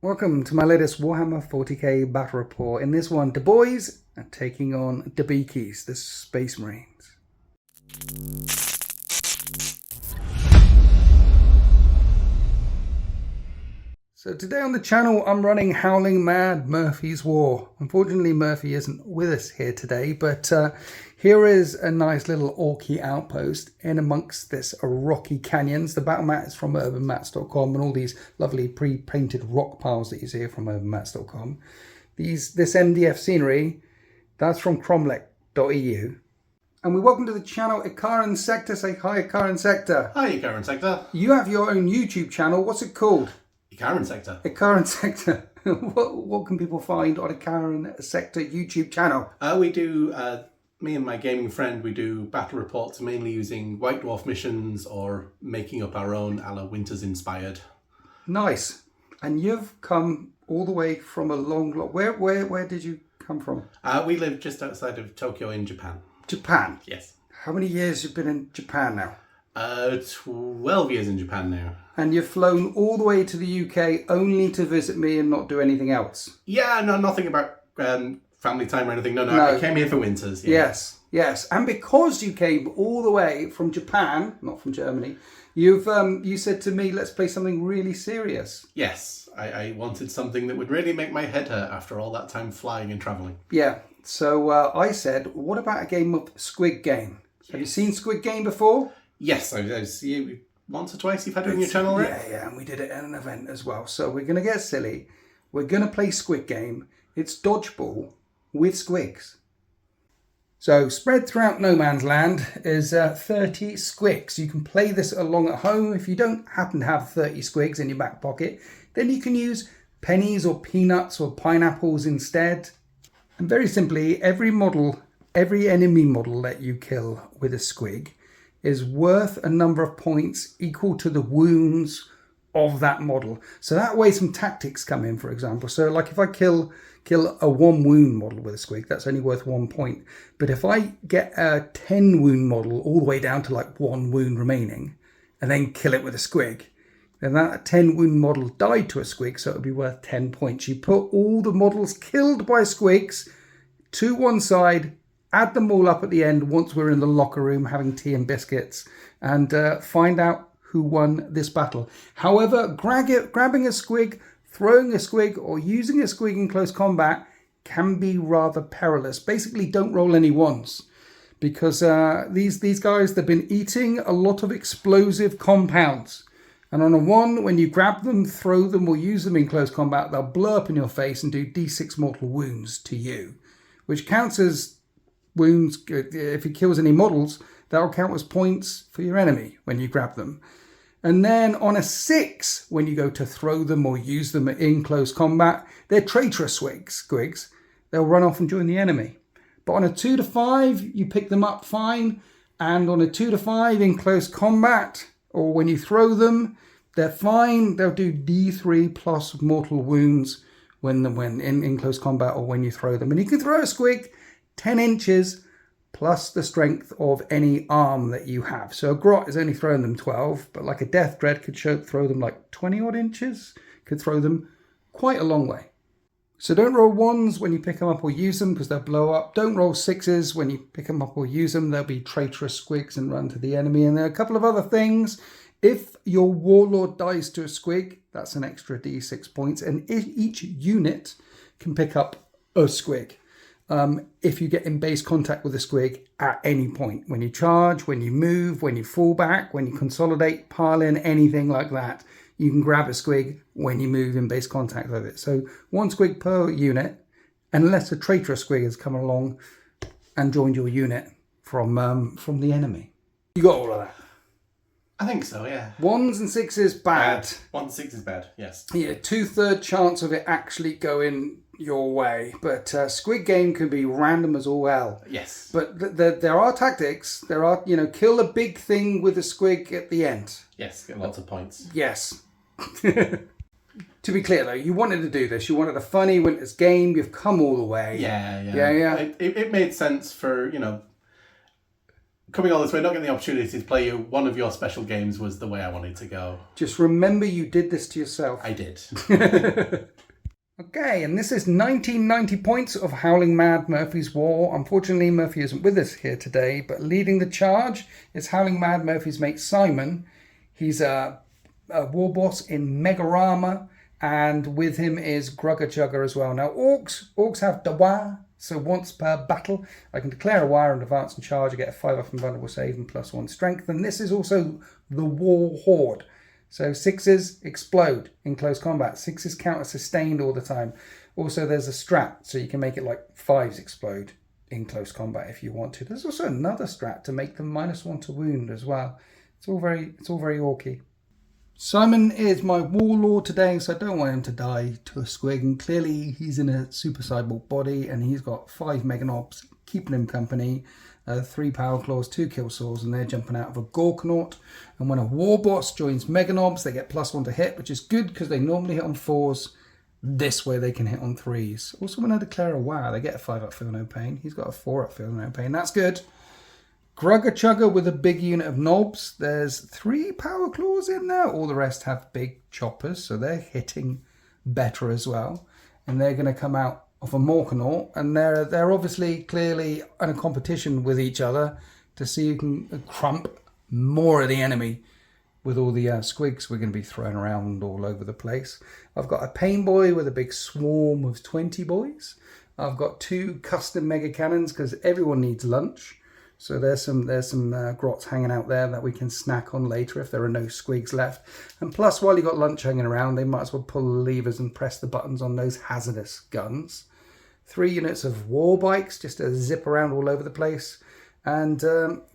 Welcome to my latest Warhammer 40k battle report. In this one, the boys are taking on the Beakies, the Space Marines. So today on the channel, I'm running Howling Mad Murphy's War. Unfortunately, Murphy isn't with us here today, but here is a nice little Orky outpost in amongst this rocky canyons. The battle mat is from urbanmats.com and all these lovely pre-painted rock piles that you see from urbanmats.com. This MDF scenery, that's from cromlech.eu. And we welcome to the channel Ikaran Sector. Say hi, Ikaran Sector. Hi, Ikaran Sector. You have your own YouTube channel. What's it called? Ikaran Sector. Ikaran Sector. What can people find on Ikaran Sector YouTube channel? We do, me and my gaming friend, we do battle reports mainly using White Dwarf missions or making up our own a la Winters inspired. Nice. And you've come all the way from a long... Where did you come from? We live just outside of Tokyo in Japan. Japan? Yes. How many years have you been in Japan now? 12 years in Japan now. And you've flown all the way to the UK only to visit me and not do anything else? Yeah, no, nothing about family time or anything. No, I came here for Winters. Yeah. Yes. And because you came all the way from Japan, not from Germany, you said to me, let's play something really serious. Yes, I wanted something that would really make my head hurt after all that time flying and travelling. Yeah, so I said, what about a game of Squig Game? Yes. Have you seen Squig Game before? Yes, I've seen it once or twice. You've had it on your channel, right? Yeah, and we did it at an event as well. So we're going to get silly. We're going to play Squig Game. It's dodgeball with squigs. So spread throughout no man's land is 30 squigs. You can play this along at home. If you don't happen to have 30 squigs in your back pocket, then you can use pennies or peanuts or pineapples instead. And very simply, every enemy model that you kill with a squig is worth a number of points equal to the wounds of that model. So that way some tactics come in, for example. So like if I kill a 1 wound model with a squig, that's only worth 1 point. But if I get a 10 wound model all the way down to like 1 wound remaining and then kill it with a squig, then that 10 wound model died to a squig, so it would be worth 10 points. You put all the models killed by squigs to one side, add them all up at the end once we're in the locker room having tea and biscuits, and find out who won this battle. However, grabbing a squig, throwing a squig, or using a squig in close combat can be rather perilous. Basically, don't roll any ones, because these guys, they've been eating a lot of explosive compounds. And on a 1, when you grab them, throw them, or use them in close combat, they'll blow up in your face and do d6 mortal wounds to you, which counts as wounds. If he kills any models, that'll count as points for your enemy when you grab them. And then on a 6, when you go to throw them or use them in close combat, they're traitorous squigs. They'll run off and join the enemy. But on a 2 to 5, you pick them up fine. And on a 2 to 5 in close combat, or when you throw them, they're fine. They'll do d3 plus mortal wounds when in close combat or when you throw them. And you can throw a squig 10 inches plus the strength of any arm that you have. So a grot is only throwing them 12, but like a death dread could throw them like 20 odd inches, could throw them quite a long way. So don't roll 1s when you pick them up or use them because they'll blow up. Don't roll 6s when you pick them up or use them. They'll be traitorous squigs and run to the enemy. And there are a couple of other things. If your warlord dies to a squig, that's an extra d6 points. And each unit can pick up a squig. If you get in base contact with a squig at any point, when you charge, when you move, when you fall back, when you consolidate, pile in, anything like that, you can grab a squig when you move in base contact with it. So 1 squig per unit, unless a traitorous squig has come along and joined your unit from the enemy. You got all of that? I think so, yeah. 1s and 6s bad. 1 to 6 is bad, yes. Yeah, 2/3 chance of it actually going your way, but Squig Game can be random as all hell. Yes. But there are tactics. There are, kill a big thing with a squig at the end. Yes, get lots of points. Yes. To be clear though, you wanted to do this. You wanted a funny Winters game. You've come all the way. Yeah. It made sense for, coming all this way, not getting the opportunity to play you one of your special games was the way I wanted to go. Just remember you did this to yourself. I did. Okay, and this is 1990 points of Howling Mad Murphy's War. Unfortunately, Murphy isn't with us here today, but leading the charge is Howling Mad Murphy's mate Simon. He's a war boss in Megarama, and with him is Grugger Chugger as well. Now, Orks have Dawa, so once per battle, I can declare a wire and advance and charge. I get a 5 off invulnerable save and +1 strength, and this is also the War Horde. So 6s explode in close combat. 6s count as sustained all the time. Also, there's a strat, so you can make it like 5s explode in close combat if you want to. There's also another strat to make them -1 to wound as well. It's all very orky. Simon is my warlord today, so I don't want him to die to a squig. And clearly, he's in a super cyborg body, and he's got 5 meganobs keeping him company. 3 power claws, 2 kill saws, and they're jumping out of a Gorkanaut. And when a war boss joins meganobs, they get +1 to hit, which is good because they normally hit on 4s. This way they can hit on 3s. Also, when I declare a wow, they get a 5 up feel no pain. He's got a 4 up feel no pain. That's good. Grugger Chugger with a big unit of knobs. There's 3 power claws in there. All the rest have big choppers, so they're hitting better as well. And they're going to come out of a Morkanaut, and they're obviously clearly in a competition with each other to see who can crump more of the enemy with all the squigs we're going to be throwing around all over the place. I've got a pain boy with a big swarm of 20 boys. I've got 2 custom mega cannons because everyone needs lunch. So there's some grots hanging out there that we can snack on later if there are no squigs left. And plus, while you've got lunch hanging around, they might as well pull the levers and press the buttons on those hazardous guns. 3 units of war bikes just to zip around all over the place. And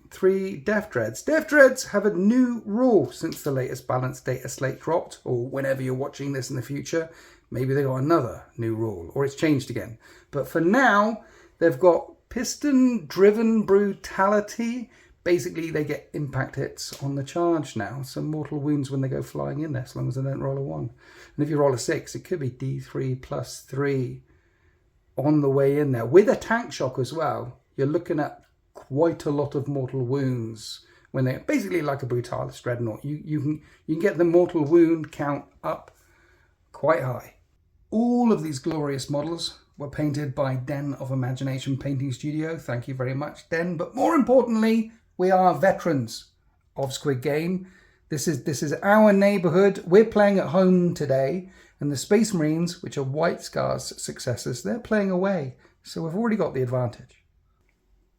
3 Death Dreads. Death Dreads have a new rule since the latest Balanced Data Slate dropped, or whenever you're watching this in the future. Maybe they got another new rule, or it's changed again. But for now, they've got Piston-Driven Brutality. Basically, they get impact hits on the charge now. Some mortal wounds when they go flying in there, as long as they don't roll a 1. And if you roll a 6, it could be D3 +3 on the way in there. With a tank shock as well, you're looking at quite a lot of mortal wounds when they're basically like a Brutalis Dreadnought. You can get the mortal wound count up quite high. All of these glorious models were painted by Den of Imagination Painting Studio. Thank you very much, Den. But more importantly, we are veterans of Squig Game. This is our neighborhood. We're playing at home today, and the Space Marines, which are White Scar's successors, they're playing away. So we've already got the advantage.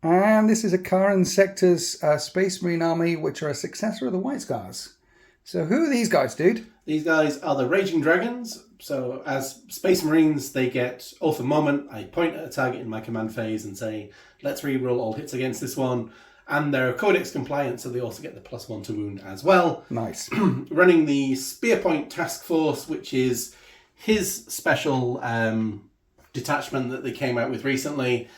And this is a Karen Sector's Space Marine army, which are a successor of the White Scars. So who are these guys, dude? These guys are the Raging Dragons. So as Space Marines, they get Oath of Moment. I point at a target in my command phase and say, let's reroll all hits against this one. And they're Codex compliant, so they also get the +1 to wound as well. Nice. Running the Spearpoint Task Force, which is his special detachment that they came out with recently.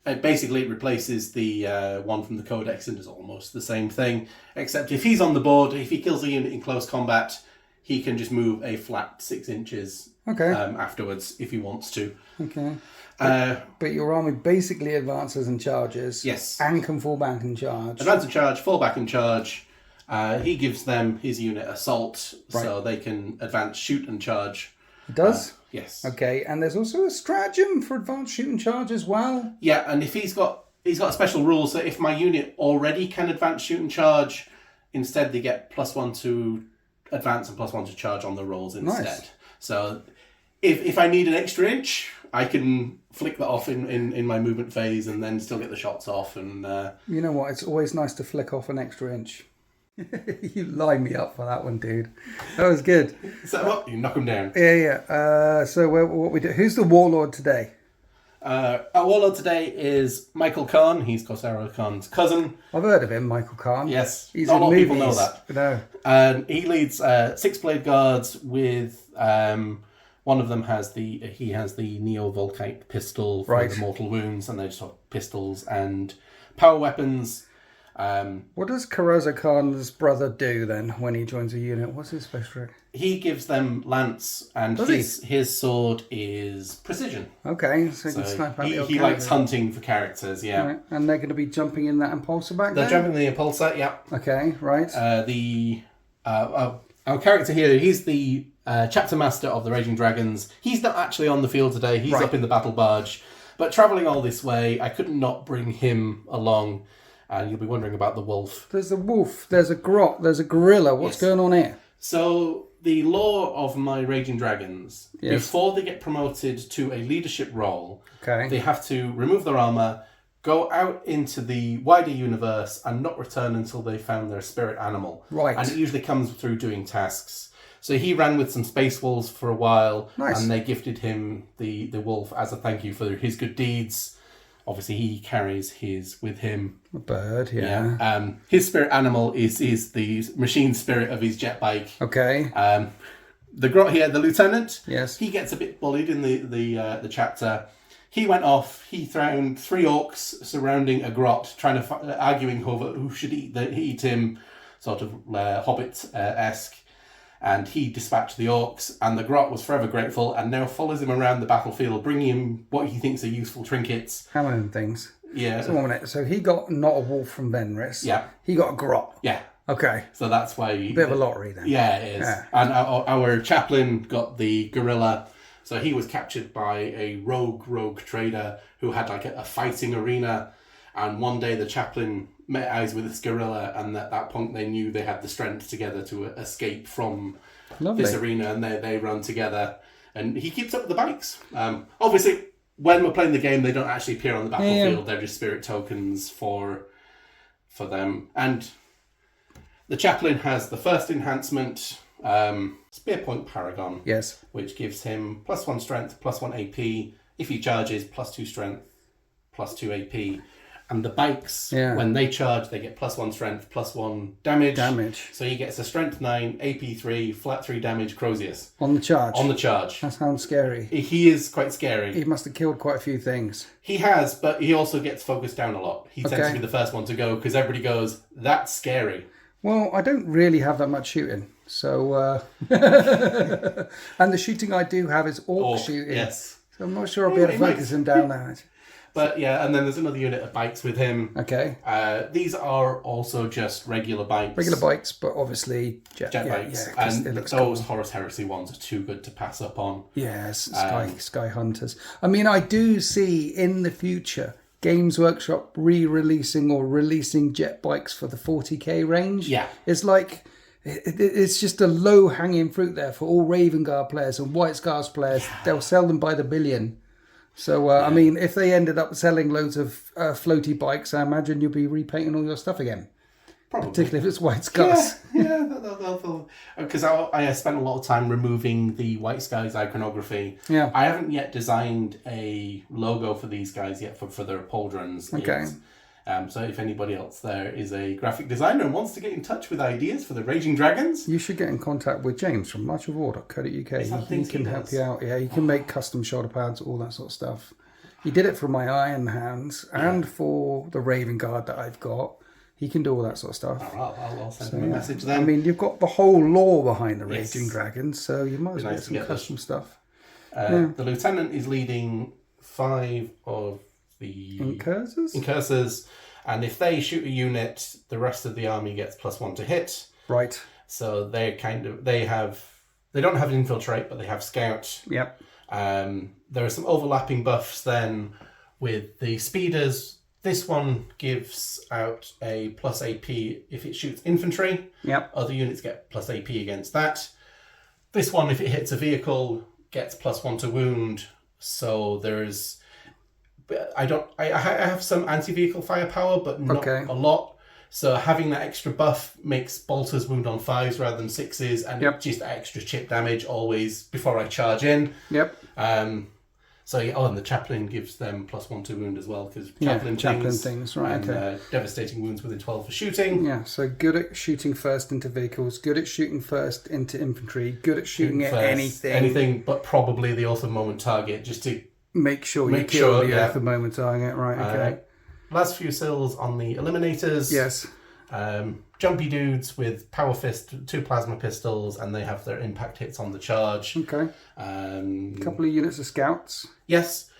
It basically replaces the one from the Codex and does almost the same thing. Except if he's on the board, if he kills a unit in close combat, he can just move a flat 6 inches afterwards if he wants to. Okay. But your army basically advances and charges. Yes. And can fall back and charge. Advance and charge, fall back and charge. He gives them his unit assault, right, so they can advance, shoot and charge. It does? Yes. Okay, and there's also a stratagem for advanced shoot and charge as well. Yeah, and if he's got a special rule, so if my unit already can advance, shoot and charge, instead they get +1 to advance and +1 to charge on the rolls instead. Nice. So if I need an extra inch, I can flick that off in my movement phase and then still get the shots off. And you know what? It's always nice to flick off an extra inch. You line me up for that one, dude. That was good. So what? You knock them down. Yeah. So what we do? Who's the warlord today? Our warlord today is Michael Khan. He's Corsaro Khan's cousin. I've heard of him, Michael Khan. Yes, he's not a lot of movies. people know that. No. And he leads 6 Blade Guards with one of them has the Neo Volkite pistol for the mortal wounds, and they just have pistols and power weapons. What does Corsaro Khan's brother do then when he joins a unit? What's his special trick? He gives them lance, and his sword is precision. Okay, so you can snipe out he likes hunting for characters, yeah. Right. And they're going to be jumping in that impulsor back They're jumping in the impulsor, yeah. Okay, right. Our character here, he's the chapter master of the Raging Dragons. He's not actually on the field today. He's up in the battle barge. But travelling all this way, I could not bring him along. And you'll be wondering about the wolf. There's a wolf, there's a grot, there's a gorilla. What's going on here? So, the lore of my Raging Dragons, before they get promoted to a leadership role, they have to remove their armour, go out into the wider universe, and not return until they found their spirit animal. Right. And it usually comes through doing tasks. So he ran with some space wolves for a while, and they gifted him the wolf as a thank you for his good deeds. Obviously, he carries his with him. A bird, yeah. His spirit animal is the machine spirit of his jet bike. Okay. The grot here, the lieutenant. Yes. He gets a bit bullied in the chapter. He went off. He found 3 orcs surrounding a grot, arguing over who should eat him, sort of Hobbit-esque. And he dispatched the orcs, and the grot was forever grateful, and now follows him around the battlefield, bringing him what he thinks are useful trinkets. How many things? Yeah. So 1 minute. So he got not a wolf from Venris. Yeah. He got a grot. Yeah. Okay. So that's why... A bit of a lottery then. Yeah, it is. Yeah. And our chaplain got the gorilla. So he was captured by a rogue trader who had like a fighting arena. And one day the chaplain met eyes with this gorilla, and at that point they knew they had the strength together to escape from this arena, and they run together. And he keeps up with the bikes. Obviously, when we're playing the game, they don't actually appear on the battlefield. Yeah. They're just spirit tokens for them. And the chaplain has the first enhancement, Spear Point Paragon. Yes. Which gives him +1 strength, +1 AP. If he charges, +2 strength, +2 AP. And the bikes, when they charge, they get +1 strength, +1 damage. So he gets a strength 9, AP 3, flat 3 damage, Crozius. On the charge? On the charge. That sounds scary. He is quite scary. He must have killed quite a few things. He has, but he also gets focused down a lot. He tends to be the first one to go, because everybody goes, that's scary. Well, I don't really have that much shooting. So, and the shooting I do have is orc shooting. Yes. So I'm not sure I'll be able to focus him down there. But yeah, and then there's another unit of bikes with him. Okay. These are also just regular bikes. Regular bikes, but obviously jet bikes. Yeah, and those Horus Heresy ones are too good to pass up on. Yes, Sky Hunters. I mean, I do see in the future Games Workshop re-releasing or releasing jet bikes for the 40k range. Yeah. It's like... It's just a low-hanging fruit there for all Raven Guard players and White Scars players. Yeah. They'll sell them by the billion. So, I mean, if they ended up selling loads of floaty bikes, I imagine you'll be repainting all your stuff again. Probably. Particularly if it's White Scars. Yeah, because I spent a lot of time removing the White Skies iconography. Yeah. I haven't yet designed a logo for these guys yet for their pauldrons. Okay. So if anybody else there is a graphic designer and wants to get in touch with ideas for the Raging Dragons... You should get in contact with James from marchofwar.co.uk. He can help you out. Yeah, he can make custom shoulder pads, all that sort of stuff. He did it for my Iron Hands and for the Raven Guard that I've got. He can do all that sort of stuff. I'll send him a message then. I mean, you've got the whole lore behind the Raging Dragons, so you might as well get some custom stuff. The Lieutenant is leading 5 of the Incursors, and if they shoot a unit, the rest of the army gets +1 to hit. Right. So they don't have infiltrate, but they have scout. Yep. There are some overlapping buffs then with the speeders. This one gives out a +AP if it shoots infantry. Yep. Other units get +AP against that. This one, if it hits a vehicle, gets +1 to wound. So there's... I have some anti-vehicle firepower, but not a lot. So having that extra buff makes bolters wound on 5s rather than 6s, and just extra chip damage always before I charge in. Yep. And the chaplain gives them +1 to wound as well, because chaplain things, right? And devastating wounds within 12 for shooting. Yeah. So good at shooting first into vehicles, good at shooting first into infantry, good at shooting at anything, but probably the autumn moment target, just to make sure you kill the Earth the moment target. Right, okay. Last few sills on the eliminators. Yes. jumpy dudes with power fist, 2 plasma pistols, and they have their impact hits on the charge. Okay. A couple of units of scouts. Yes.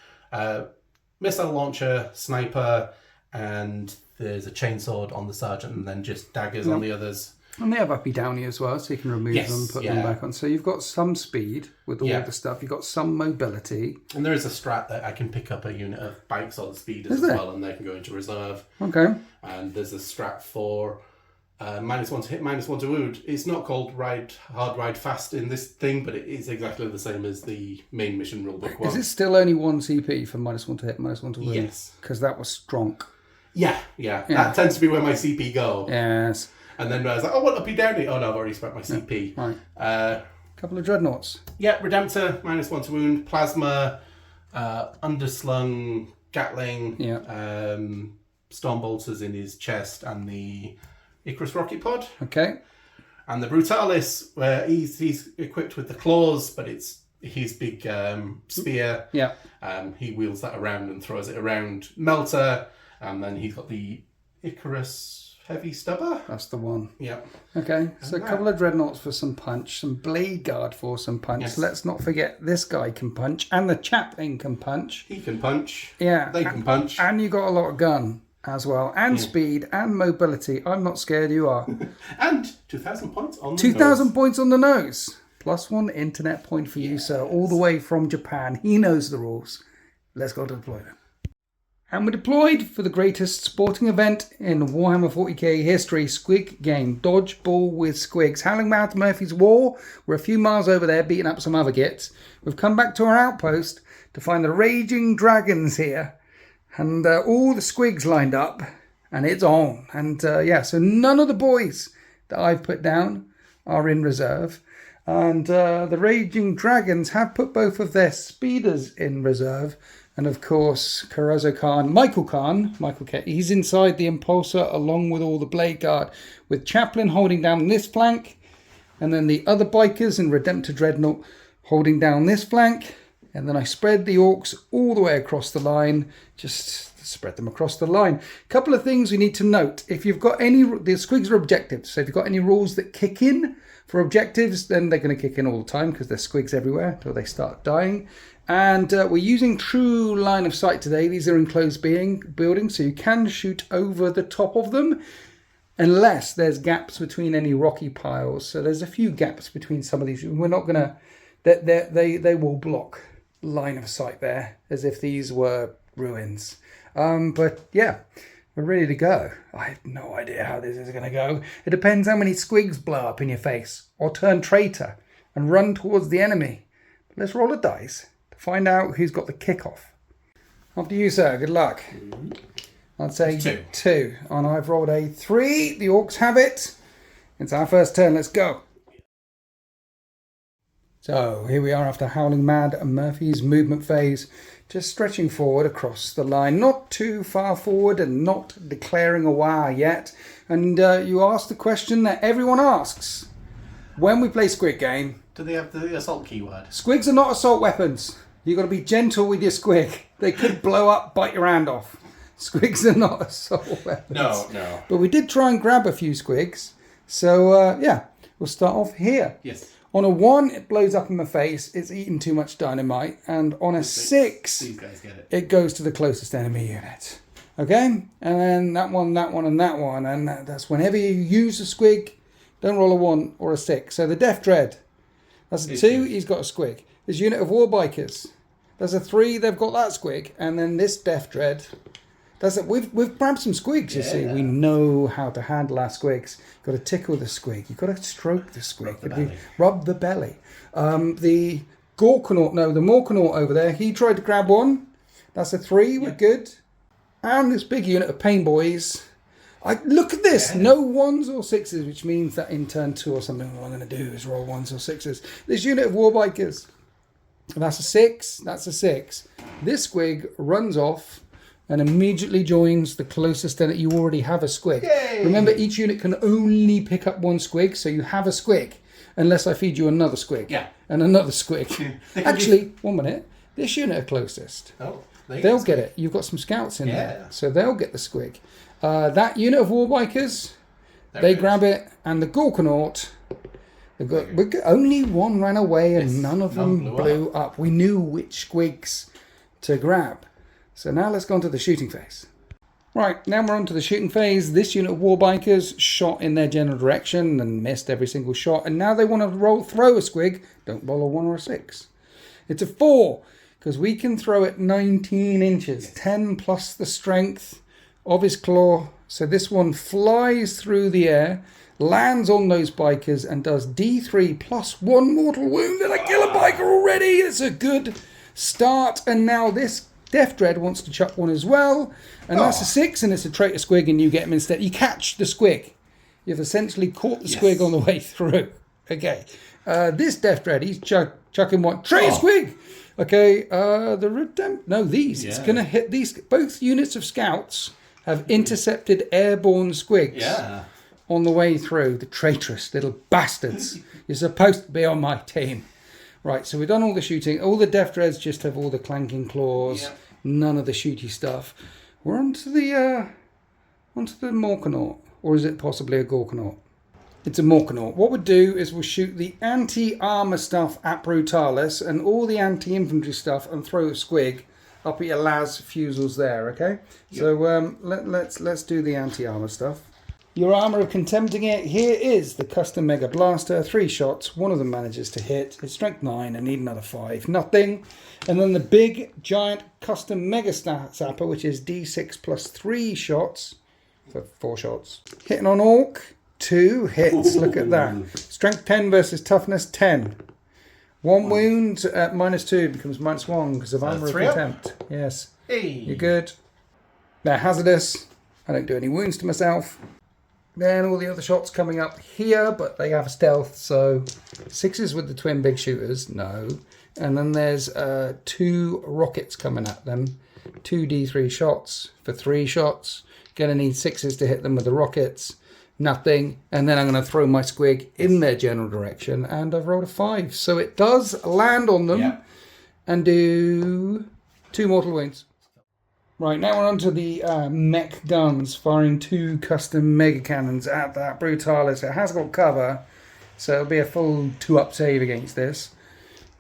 Missile launcher, sniper, and there's a chainsword on the sergeant, and then just daggers on the others. And they have uppy downy as well, so you can remove them, put them back on. So you've got some speed with all the stuff. You've got some mobility. And there is a strat that I can pick up a unit of bikes or speeders as well, and they can go into reserve. Okay. And there's a strat for -1 to hit, -1 to wound. It's not called hard ride fast in this thing, but it is exactly the same as the main mission rulebook one. Is it still only 1 CP for -1 to hit, -1 to wound? Yes. Because that was strong. Yeah. That tends to be where my CP go. Yes. And then I was like, oh, what uppy downy? Oh no, I've already spent my CP. Right. Couple of dreadnoughts. Yeah, Redemptor, -1 to wound, plasma, underslung Gatling, storm bolters in his chest, and the Icarus rocket pod. Okay. And the Brutalis, where he's equipped with the claws, but it's his big spear. Yeah. He wheels that around and throws it around. Melter, and then he's got the Icarus heavy stubber. That's the one. Yeah. Okay, so a couple of dreadnoughts for some punch, some blade guard for some punch. Yes. Let's not forget this guy can punch, and the chaplain can punch. He can punch. Yeah. They can punch. And you got a lot of gun as well, and speed, and mobility. I'm not scared, you are. And 2,000 points on the 2,000 points on the nose. +1 internet point for you, sir, all the way from Japan. He knows the rules. Let's go to deploy them. And we're deployed for the greatest sporting event in Warhammer 40k history, Squig Game. Dodgeball with Squigs. Howling Mad Murphy's War. We're a few miles over there beating up some other gits. We've come back to our outpost to find the raging dragons here. And all the Squigs lined up. And it's on. And so none of the boys that I've put down are in reserve. And the raging dragons have put both of their speeders in reserve. And of course, Michael Khan, he's inside the Impulsor along with all the Blade Guard, with Chaplain holding down this flank, and then the other bikers in Redemptor Dreadnought holding down this flank. And then I spread the Orks all the way across the line, just spread them across the line. Couple of things we need to note. If you've got any, the Squigs are objectives, so if you've got any rules that kick in for objectives, then they're going to kick in all the time because there's Squigs everywhere until they start dying. And we're using true line of sight today. These are enclosed buildings, so you can shoot over the top of them unless there's gaps between any rocky piles. So there's a few gaps between some of these. We're not going to... They will block line of sight there as if these were ruins. But yeah, we're ready to go. I have no idea how this is going to go. It depends how many Squigs blow up in your face or turn traitor and run towards the enemy. But let's roll a dice. Find out who's got the kickoff. After you, sir. Good luck. I'd say 2. And I've rolled a 3. The Orks have it. It's our first turn. Let's go. So here we are after Howling Mad and Murphy's movement phase. Just stretching forward across the line. Not too far forward and not declaring a war yet. And you asked the question that everyone asks. When we play Squig Game... Do they have the assault keyword? Squigs are not assault weapons. You've got to be gentle with your Squig. They could blow up, bite your hand off. Squigs are not assault weapons. No. But we did try and grab a few Squigs. So, we'll start off here. Yes. On a 1, it blows up in my face. It's eaten too much dynamite. And on a 6, these guys get it. It goes to the closest enemy unit. Okay? And then that one, and that one. And that's whenever you use a Squig, don't roll a 1 or a 6. So the Death Dread. That's a 2, he's got a Squig. This unit of War Bikers. There's a 3, they've got that Squig. And then this Death Dread. We've grabbed some Squigs, you see. We know how to handle our Squigs. You've got to tickle the Squig. You've got to stroke the Squig. Rub the belly. The Gorkanaut, the Morkanaut over there, he tried to grab one. That's a 3, we're good. And this big unit of Pain Boys. Look at this, no 1s or 6s, which means that in turn 2 or something, what I'm going to do is roll 1s or 6s. This unit of War Bikers, that's a 6, that's a 6. This Squig runs off and immediately joins the closest enemy. You already have a Squig. Yay! Remember, each unit can only pick up 1 Squig, so you have a Squig, unless I feed you another Squig. Yeah. And another Squig. Actually, 1 minute, this unit are closest. Oh, they'll get it. You've got some scouts in there, so they'll get the Squig. That unit of War Bikers, They grab it, and the Gorkanaut, only one ran away and none of them blew up. We knew which squigs to grab. So now let's go on to the shooting phase. Right, now we're on to the shooting phase. This unit of Warbikers shot in their general direction and missed every single shot. And now they want to throw a squig. Don't roll a 1 or a 6. It's a 4, because we can throw it 19 inches. 10 plus the strength of his claw. So this one flies through the air, lands on those bikers, and does D3 plus 1 mortal wound. And I kill a biker already. It's a good start. And now this Death Dread wants to chuck one as well. And that's a 6, and it's a traitor squig, and you get him instead. You catch the squig. You've essentially caught the squig on the way through. Okay. This Death Dread, he's chucking one. Traitor squig! Okay, these. Yeah. It's going to hit these. Both units of scouts have intercepted airborne squigs on the way through. The traitorous little bastards. You're supposed to be on my team. Right, so we've done all the shooting. All the Death Dreads just have all the clanking claws. Yep. None of the shooty stuff. We're onto the Morkanaut. Or is it possibly a Gorkanaut? It's a Morkanaut. What we'll do is we'll shoot the anti-armor stuff at Brutalis and all the anti-infantry stuff and throw a squig up at your las fusils there, okay? Yep. So let's do the anti-armor stuff. Your armor of contempting it. Here is the custom Mega Blaster. 3 shots. One of them manages to hit. It's strength 9. I need another 5. Nothing. And then the big, giant custom Mega Sapper, which is D6 plus 3 shots. So 4 shots. Hitting on Orc. 2 hits. Look at that. Strength 10 versus toughness 10. 1 wound at -2 becomes -1 because of armor of contempt. Yes. Hey. You're good. They're hazardous. I don't do any wounds to myself. Then all the other shots coming up here, but they have stealth, so 6s with the twin big shooters, no. And then there's 2 rockets coming at them. 2 D3 shots for 3 shots. Gonna need 6s to hit them with the rockets. Nothing. And then I'm going to throw my squig in their general direction, and I've rolled a 5. So it does land on them and do 2 mortal wounds. Right, now we're on to the mech guns, firing 2 custom mega cannons at that Brutalis. It has got cover, so it'll be a full 2-up save against this.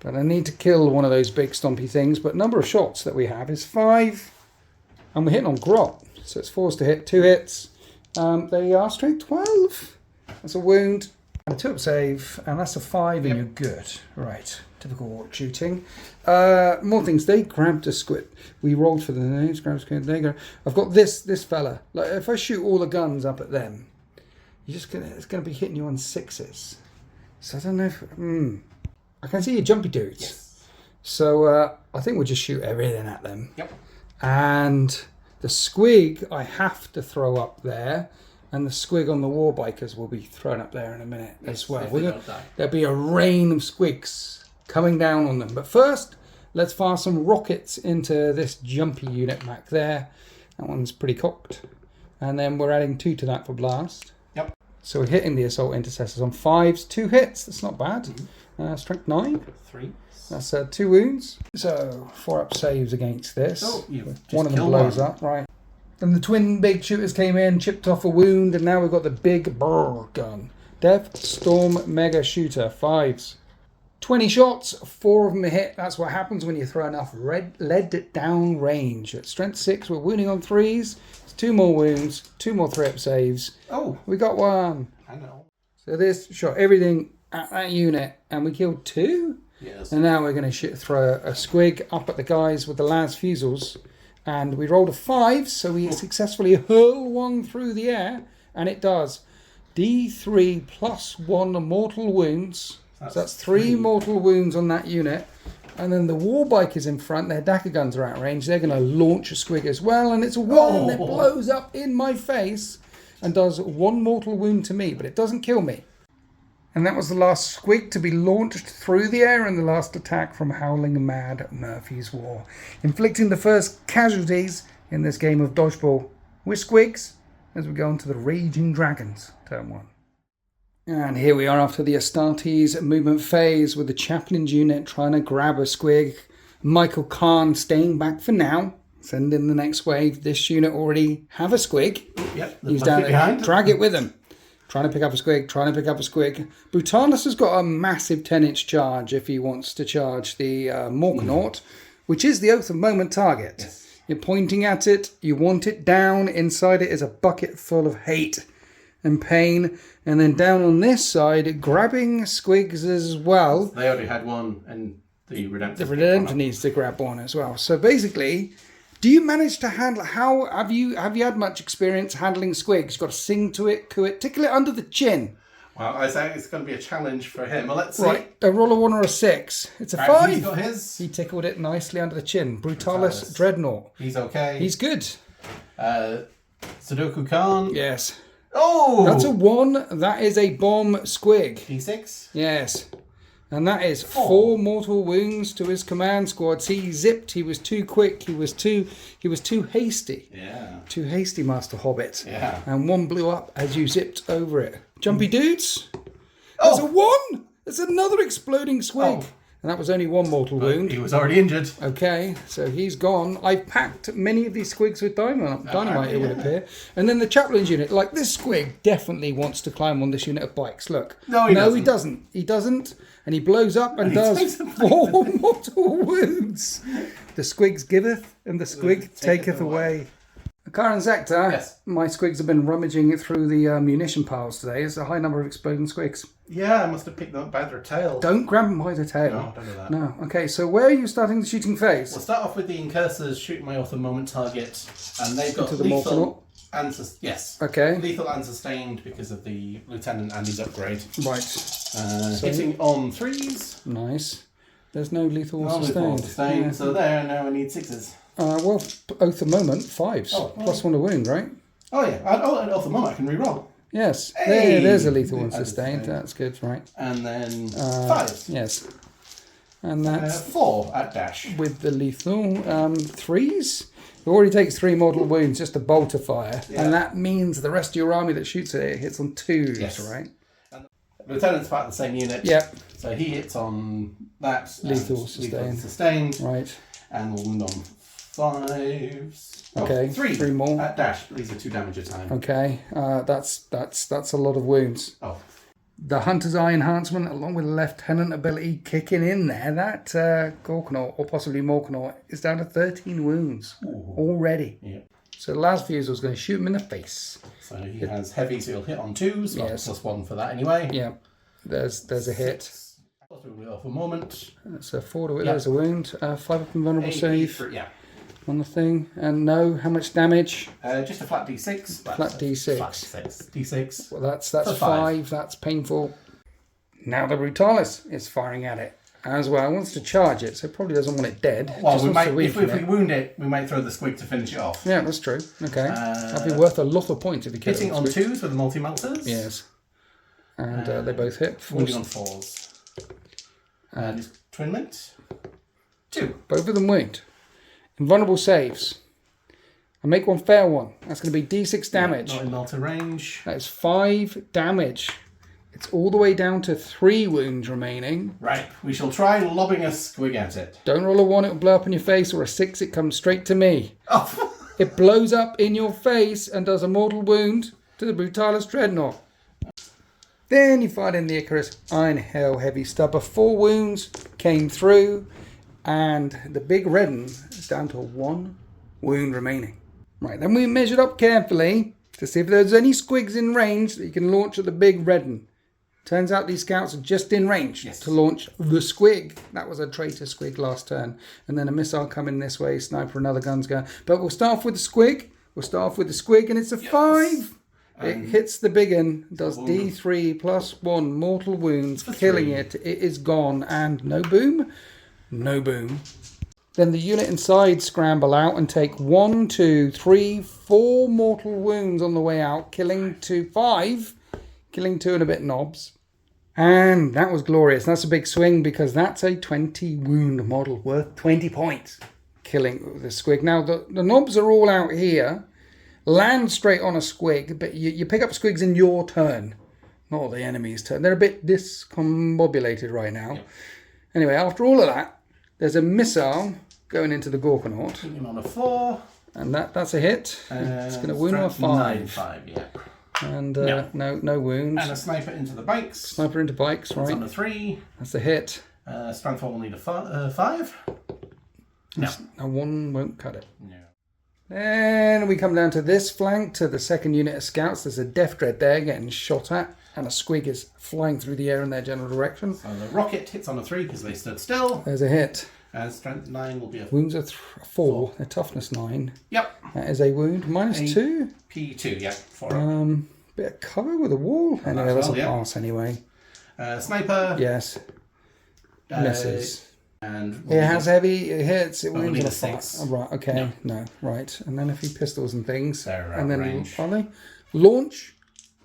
But I need to kill one of those big stompy things. But number of shots that we have is 5, and we're hitting on Grot. So it's forced to hit 2 hits. They are strength 12. That's a wound. And a 2-up save, and that's a 5, and you're good. Right, typical Orc shooting. More things. They grabbed a squid. We rolled for the names. Grabbed a squid. There you go. I've got this fella. Like if I shoot all the guns up at them, it's gonna be hitting you on 6s. So I don't know if I can see your jumpy dudes. Yes. So I think we'll just shoot everything at them. Yep. And the squig I have to throw up there. And the squig on the Warbikers will be thrown up there in a minute as well. There'll be a rain of squigs coming down on them. But first, let's fire some rockets into this jumpy unit back there. That one's pretty cocked. And then we're adding 2 to that for blast. Yep. So we're hitting the assault intercessors on 5s. 2 hits. That's not bad. Strength 9. 3. That's 2 wounds. So 4-up saves against this. Oh, one of them blows up. Right. Then the twin big shooters came in, chipped off a wound, and now we've got the big brrr gun. Death Storm Mega Shooter, 5s. 20 shots, 4 of them hit. That's what happens when you throw enough lead down range. At strength 6, we're wounding on 3s. It's 2 more wounds, 2 more 3-up saves. Oh, we got 1. I know. So this shot everything at that unit, and we killed 2. Yes. And now we're going to throw a squig up at the guys with the las fusils. And we rolled a 5, so we successfully hurl one through the air, and it does. D3 plus 1 mortal wounds. So that's 3 mortal wounds on that unit. And then the Warbikers in front, their Dagger guns are out range. They're going to launch a squig as well, and it's a 1 that blows up in my face and does 1 mortal wound to me, but it doesn't kill me. And that was the last squig to be launched through the air in the last attack from Howling Mad Murphy's War, inflicting the first casualties in this game of dodgeball with squigs as we go on to the Raging Dragons, turn 1. And here we are after the Astartes movement phase with the Chaplain's unit trying to grab a squig. Michael Khan staying back for now. Send in the next wave. This unit already have a squig. Yep, he's down there. Drag it with him. Trying to pick up a squig, trying to pick up a squig. Brutalis has got a massive 10-inch charge if he wants to charge the Morkanaut, which is the Oath of Moment target. Yes. You're pointing at it, you want it down, inside it is a bucket full of hate and pain, and then down on this side, grabbing squigs as well. They already had one, and the Redemptor. The Redemptor needs to grab one as well. So basically, do you manage to handle? How have you had much experience handling squigs? You've got to sing to it, coo it, tickle it under the chin. Well, I say it's going to be a challenge for him. Well, let's see. Right, a roll of 1 or a 6. It's a Right, 5. he's got his. He tickled it nicely under the chin. Brutalis Dreadnought. He's okay. He's good. Sudoku Khan. Yes. Oh! That's a 1. That is a bomb squig. D6. Yes. And that is 4 mortal wounds to his command squad. See, he zipped. He was too quick. He was too hasty. Yeah. Too hasty, Master Hobbit. Yeah. And 1 blew up as you zipped over it. Jumpy dudes. That's a 1. That's another exploding squig. And that was only 1 mortal wound. He was already injured. Okay, so he's gone. I've packed many of these squigs with dynamite, it would appear. And then the chaplain's unit, like this squig, definitely wants to climb on this unit of bikes. Look. No, he doesn't. He doesn't. And he blows up and does 4 mortal wounds. The squigs giveth and the squig taketh away. Karan Sector, yes. My squigs have been rummaging through the munition piles today. There's a high number of exploding squigs. Yeah, I must have picked them up by their tail. Don't grab them by the tail. No, don't do that. No. Okay, so where are you starting the shooting phase? We'll start off with the Incursors shooting my Oath of Moment target, and they've got Into the lethal and Okay. lethal and sustained because of the Lieutenant Andy's upgrade. Right. Hitting on 3s. Nice. There's no lethal No sustained. lethal sustained. Yeah. So there, now I need 6s. Well, Oath of Moment, 5s. Plus 1 to wound, right? Oh yeah. And Oath of Moment I can reroll. Yes. Hey! There's a lethal and And sustained. sustained. That's good, right? And then 5s. Yes. And that's 4 at dash. with the lethal. 3s? It already takes 3 mortal wounds just to bolter fire. Yeah. And that means the rest of your army that shoots it hits on 2s, Yes. right? And the Lieutenant's part of the same unit. Yep. So he hits on that. Lethal and sustained. Sustained. Right. And we'll wound on 5s. Okay, 3 more. At dash. These are 2 damage a time. Okay. That's a lot of wounds. Oh. The Hunter's Eye enhancement, along with Lieutenant ability kicking in there, that Gorkanaut, or possibly Morkanaut, is down to 13 wounds already. Yeah. So the last fuse was going to shoot him in the face. So he has heavy, so he'll hit on 2s. Yes. Plus 1 for that anyway. Yeah, there's a hit. Off a moment. That's a 4 to it. There's a wound. 5 up and vulnerable 8 save for, yeah. on the thing. And no, how much damage? Just a flat D6. Flat D6. Flat D6. Well, that's For 5. That's painful. Now the Brutalis is firing at it as well. It wants to charge it, so it probably doesn't want it dead. Well, Just we wants might, to if weaken we wound it, we might throw the squig to finish it off. Yeah, that's true. Okay. That'd be worth a lot of points if you kill Hitting it. on 2s with the multi-melters. Yes. And they both hit. Wounding on 4s. And his twin lint. 2. Both of them wound. Invulnerable saves. I make one fair one. That's going to be D6 damage. Not in melter range. That is 5 damage. It's all the way down to 3 wounds remaining. Right. We shall try lobbing a squig at it. Don't roll a 1, it'll blow up in your face, or a 6, it comes straight to me. Oh. It blows up in your face and does a mortal wound to the Brutalis Dreadnought. Then you fired in the Icarus Iron Hail Heavy Stubber. 4 wounds came through, and the big Redden is down to 1 wound remaining. Right, then we measured up carefully to see if there's any squigs in range that you can launch at the big Redden. Turns out these scouts are just in range to launch the squig. That was a traitor squig last turn. And then a missile coming this way, sniper and other guns going. But we'll start off with the squig. And it's a 5. It hits the big one, does D3 plus 1 mortal wounds, killing it. It is gone, and no boom. No boom. Then the unit inside scramble out and take 1, 2, 3, 4 mortal wounds on the way out, killing 5. Killing 2 and a bit knobs. And that was glorious. That's a big swing because that's a 20 wound model worth 20 points. Killing the squig. Now the knobs are all out here. Land straight on a squig, but you pick up squigs in your turn. Not the enemy's turn. They're a bit discombobulated right now. Yep. Anyway, after all of that, there's a missile going into the Gorkanaut. Hitting on a 4. And that's a hit. It's going to wound on a 5. 5, yeah. And no wounds. And a sniper into the bikes. Sniper into bikes, right? It's on a 3. That's a hit. Strength 4 will need a 5. No. A 1 won't cut it. No. Then we come down to this flank, to the second unit of scouts. There's a Death Dread there getting shot at, and a Squig is flying through the air in their general direction. So the rocket hits on a 3 because they stood still. There's a hit. And strength 9 will be a... Wounds are 4. Their toughness 9. Yep. That is a wound. -2. P2, yeah. 4. Bit of cover with a wall. Anyway, that's a pass anyway. Sniper. Yes. Misses. And it has heavy, it hits, it wounds need on a a 6. Oh, right, okay, no, right. And then a few pistols and things. They're and then range. finally, launch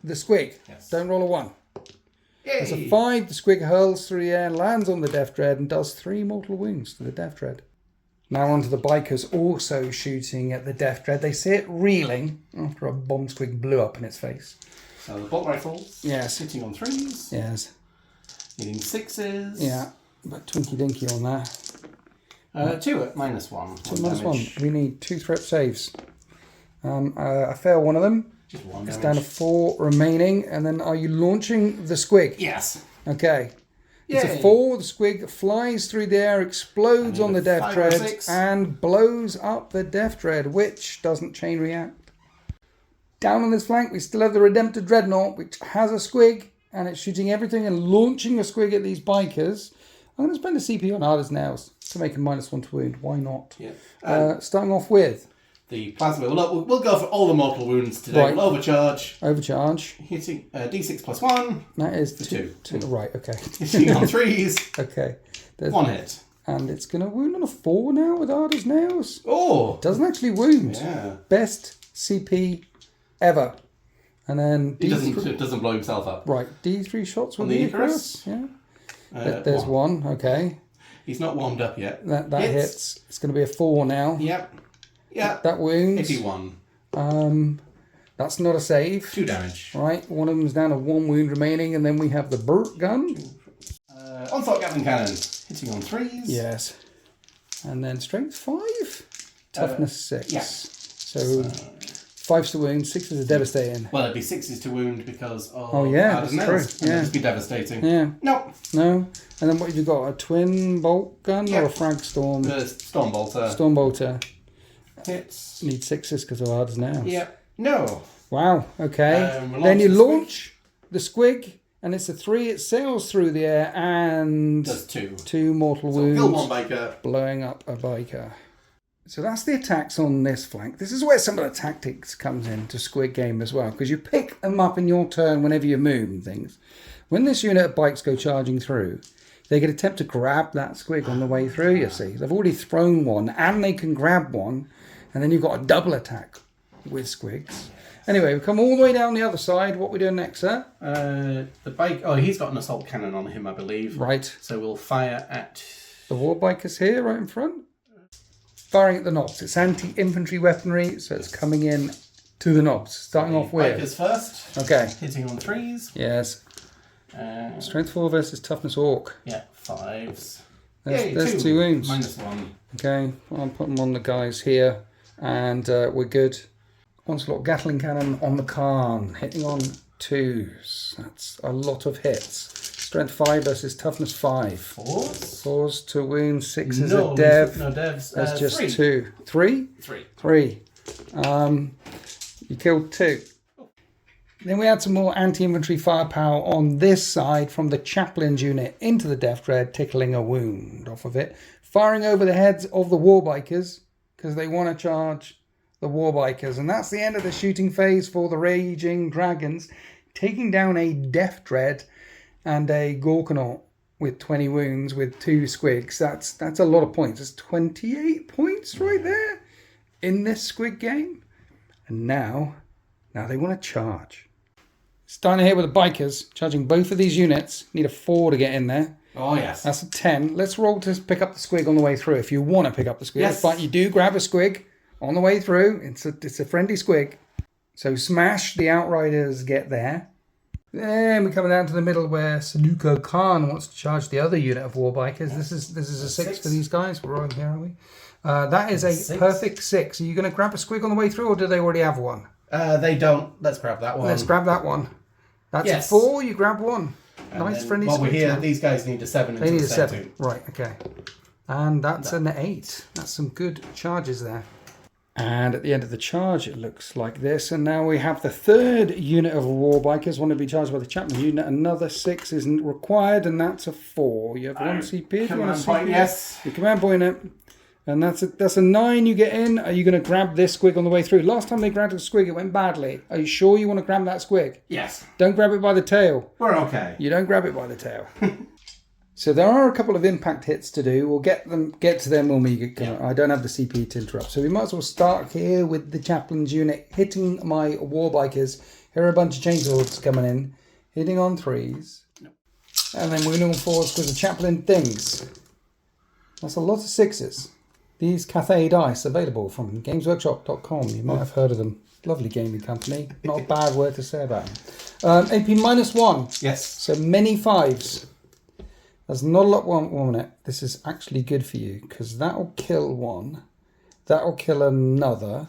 the Squig. Yes. Don't roll a 1. Yay. There's a 5, the Squig hurls through the air, lands on the Death Dread and does 3 mortal wounds to the Death Dread. Now onto the bikers also shooting at the Death Dread. They see it reeling after a bomb Squig blew up in its face. So the bolt rifles. Yes. Hitting on 3s. Yes. Hitting 6s. Yeah, but twinky dinky on that. 2 at -1. 2 -1. We need 2 threat saves. I fail one of them. Just 1 It's damage. down to 4 remaining. And then are you launching the Squig? Yes. Okay. It's Yay. a 4. The Squig flies through the air, explodes on the Death 5 or Dread, 6. and blows up the Death Dread, which doesn't chain react. Down on this flank, we still have the Redemptor Dreadnought, which has a Squig, and it's shooting everything and launching a Squig at these bikers. I'm going to spend a CP on hard as nails to make a -1 to wound. Why not? Yeah. Starting off with The plasma. We'll go for all the mortal wounds today. Right. We'll overcharge. Overcharge. Hitting D6 +1. That is two. 2. Right, okay. Hitting on 3s. Okay. There's 1 hit. And it's going to wound on a 4 now with hard as nails. Oh. Doesn't actually wound. Yeah. Best CP ever. And then He doesn't blow himself up. Right, D3 shots with On the the Icarus? Icarus. Yeah. There's 1. Okay. He's not warmed up yet. That hits. It's going to be a 4 now. Yep. Yeah. That wounds. 81. That's not a save. 2 damage. Right, one of them's down to 1 wound remaining, and then we have the Burt gun. Onslaught Gatling Cannon. Hitting on 3s. Yes. And then strength 5. Toughness 6. Yeah. So 5's to wound, 6 is a devastating. Well, it'd be 6s to wound because of that's true. And Yeah. that'd be devastating. Yeah. No. No. And then what have you got? A twin bolt gun or a frag storm? Storm Bolter. Storm bolter. Hits. Need 6s because of hard as nails. Yeah. No. Wow. Okay. We'll Then you launch launch the Squig, and it's a 3. It sails through the air and Does 2. 2 mortal So wounds, kill 1 biker. blowing up a biker. So that's the attacks on this flank. This is where some of the tactics comes into Squig Game as well, because you pick them up in your turn whenever you move and things. When this unit of bikes go charging through, they can attempt to grab that Squig on the way through, you see. They've already thrown one, and they can grab one, and then you've got a double attack with Squigs. Anyway, we come all the way down the other side. What are we doing next, sir? The bike. Oh, he's got an assault cannon on him, I believe. Right. So we'll fire at. The war bikers here, right in front. Firing at the knobs. It's anti-infantry weaponry, so it's coming in to the knobs. Starting off with. Bikers first. Okay. Hitting on 3s. Yes. Strength 4 versus toughness orc. Yeah, 5s. There's 2 wounds. -1. Okay, I'll put them on the guys here, and we're good. Onslaught Gatling Cannon on the Khan, hitting on 2s. That's a lot of hits. Strength 5 versus toughness 5. 4s. 4s to wound, 6 is No, a dev. No devs. That's just 3. 2. 3? 3. 3. You killed 2. Then we had some more anti-infantry firepower on this side from the chaplain's unit into the Death Dread, tickling a wound off of it. Firing over the heads of the warbikers, because they want to charge the warbikers. And that's the end of the shooting phase for the Raging Dragons, taking down a Death Dread and a Gorkanaut with 20 wounds with 2 Squigs. That's a lot of points. That's 28 points right there in this Squig Game. And now they want to charge. Starting here with the bikers, charging both of these units. Need a 4 to get in there. Oh, yes. That's a 10. Let's roll to pick up the Squig on the way through if you want to pick up the Squig. Yes. But you do grab a Squig on the way through. It's a friendly Squig. So smash, the Outriders get there. Then we're coming down to the middle where Saluka Khan wants to charge the other unit of warbikers. This is a 6 for these guys. We're rolling here, are we? That is a 6. perfect 6. Are you going to grab a Squig on the way through, or do they already have one? They don't. Let's grab that one. Let's grab that one. That's Yes. a 4. You grab one. And Nice then, friendly while we're Squigs, here, man. these guys need a 7 They into need the a same 7. two. Right, okay. And that's an 8. That's some good charges there. And at the end of the charge, it looks like this. And now we have the 3rd unit of war bikers want to be charged by the chaplain unit. Another 6 isn't required, and that's a 4. You have 1 CP. If you want a Command point, CP. yes. Your command point it. And that's a 9 you get in. Are you going to grab this squig on the way through? Last time they grabbed a squig, it went badly. Are you sure you want to grab that squig? Yes. Don't grab it by the tail. We're okay. You don't grab it by the tail. So there are a couple of impact hits to do. We'll get to them when we get going. I don't have the CP to interrupt. So we might as well start here with the chaplain's unit hitting my war bikers. Here are a bunch of chainsaws coming in, hitting on 3s. And then moving on forwards with the chaplain things. That's a lot of 6s. These Cathay dice available from gamesworkshop.com. You might have heard of them. Lovely gaming company. Not a bad word to say about them. AP -1. Yes. So many 5s. There's not a lot on it. This is actually good for you because that'll kill one. That'll kill another.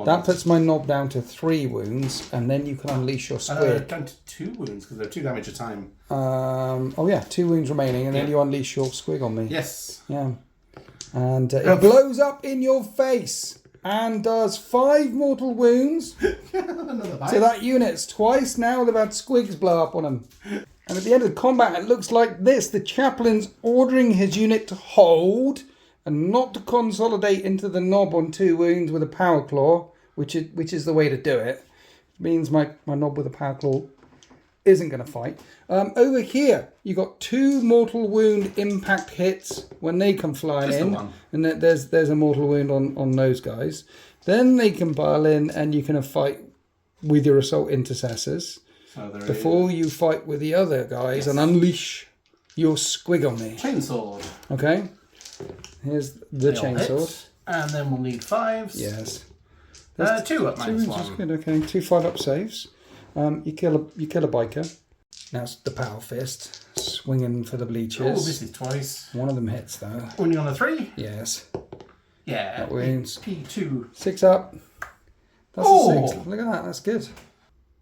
That puts my knob down to 3 wounds, and then you can unleash your squig. Down to 2 wounds because they're 2 damage a time. Oh yeah, 2 wounds remaining, and then you unleash your squig on me. Yes. Yeah. And it blows up in your face and does 5 mortal wounds. Another bite. So that unit's twice now. They've had squigs blow up on them. And at the end of the combat, it looks like this. The chaplain's ordering his unit to hold and not to consolidate into the knob on 2 wounds with a power claw, which is the way to do it. It means my knob with a power claw isn't going to fight. Over here, you got 2 mortal wound impact hits when they come flying Just in. the one. And there's a mortal wound on those guys. Then they can pile in and you can fight with your assault intercessors. So there Before you fight with the other guys and unleash your squig on me. Chainsword. Okay. Here's the chainsaw. And then we'll need 5s. Yes. 2 at Two, which is -1. good. Okay. 2 5-up saves. You kill a biker. Now it's the power fist swinging for the bleachers. Oh, this is twice. One of them hits though. Only on a 3. Yes. Yeah. That wins. P2. 6 up. That's a 6. Look at that. That's good.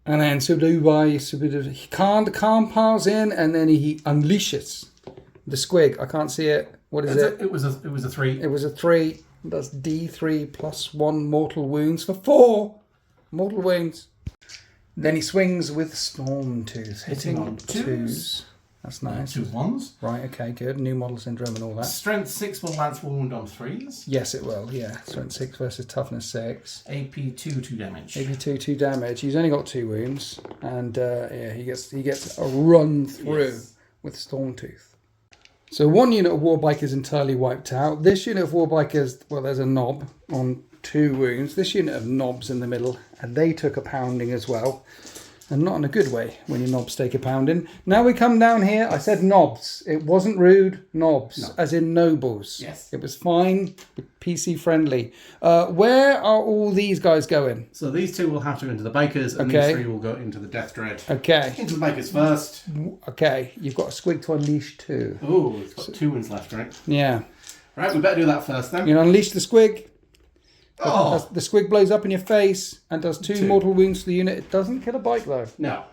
And then he calm piles in, and then he unleashes the squig. I can't see it. What is it? It was a 3. It was a 3. That's D3 plus 1 mortal wounds for 4 mortal wounds. Then he swings with Stormtooth, hitting on 2s. That's nice. 2 1s. Right, okay, good. New model syndrome and all that. Strength 6 will lance wound on 3s. Yes, it will, yeah. Strength 6 versus toughness 6. AP 2 damage. AP 2 damage. He's only got 2 wounds. And he gets a run through with Stormtooth. So 1 unit of Warbike is entirely wiped out. This unit of Warbikers, well, there's a knob on 2 wounds. This unit of knobs in the middle, and they took a pounding as well. And not in a good way when your knobs take a pounding. Now we come down here. I said knobs. It wasn't rude. Knobs, as in nobles. Yes. It was fine, PC friendly. Where are all these guys going? So these 2 will have to go into the bikers, and these 3 will go into the Death Dread. Okay. Into the bikers first. Okay. You've got a squig to unleash too. Oh, it's got 2 wounds left, right? Yeah. Right, we better do that first then. You know, unleash the squig. Oh! The squig blows up in your face and does 2 mortal wounds to the unit. It doesn't kill a bike though. No.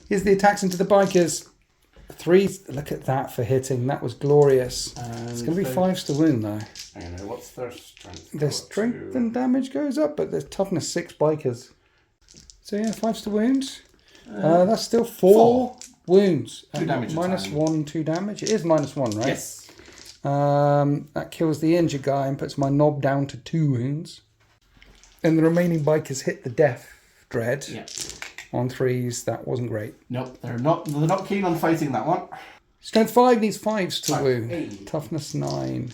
Here's the attacks into the bikers. 3s. Look at that for hitting. That was glorious. It's going to be 5s to wound though. I don't know, what's their strength? Their strength and damage goes up, but there's toughness 6 bikers. So yeah, 5s to wound. That's still 4 wounds. 2 damage. -1, 2 damage. It is -1, right? Yes. That kills the injured guy and puts my knob down to 2 wounds. And the remaining bikers hit the Death Dread on 3s. That wasn't great. Nope, they're not keen on fighting that one. Strength 5 needs 5s to wound. Hey. Toughness 9.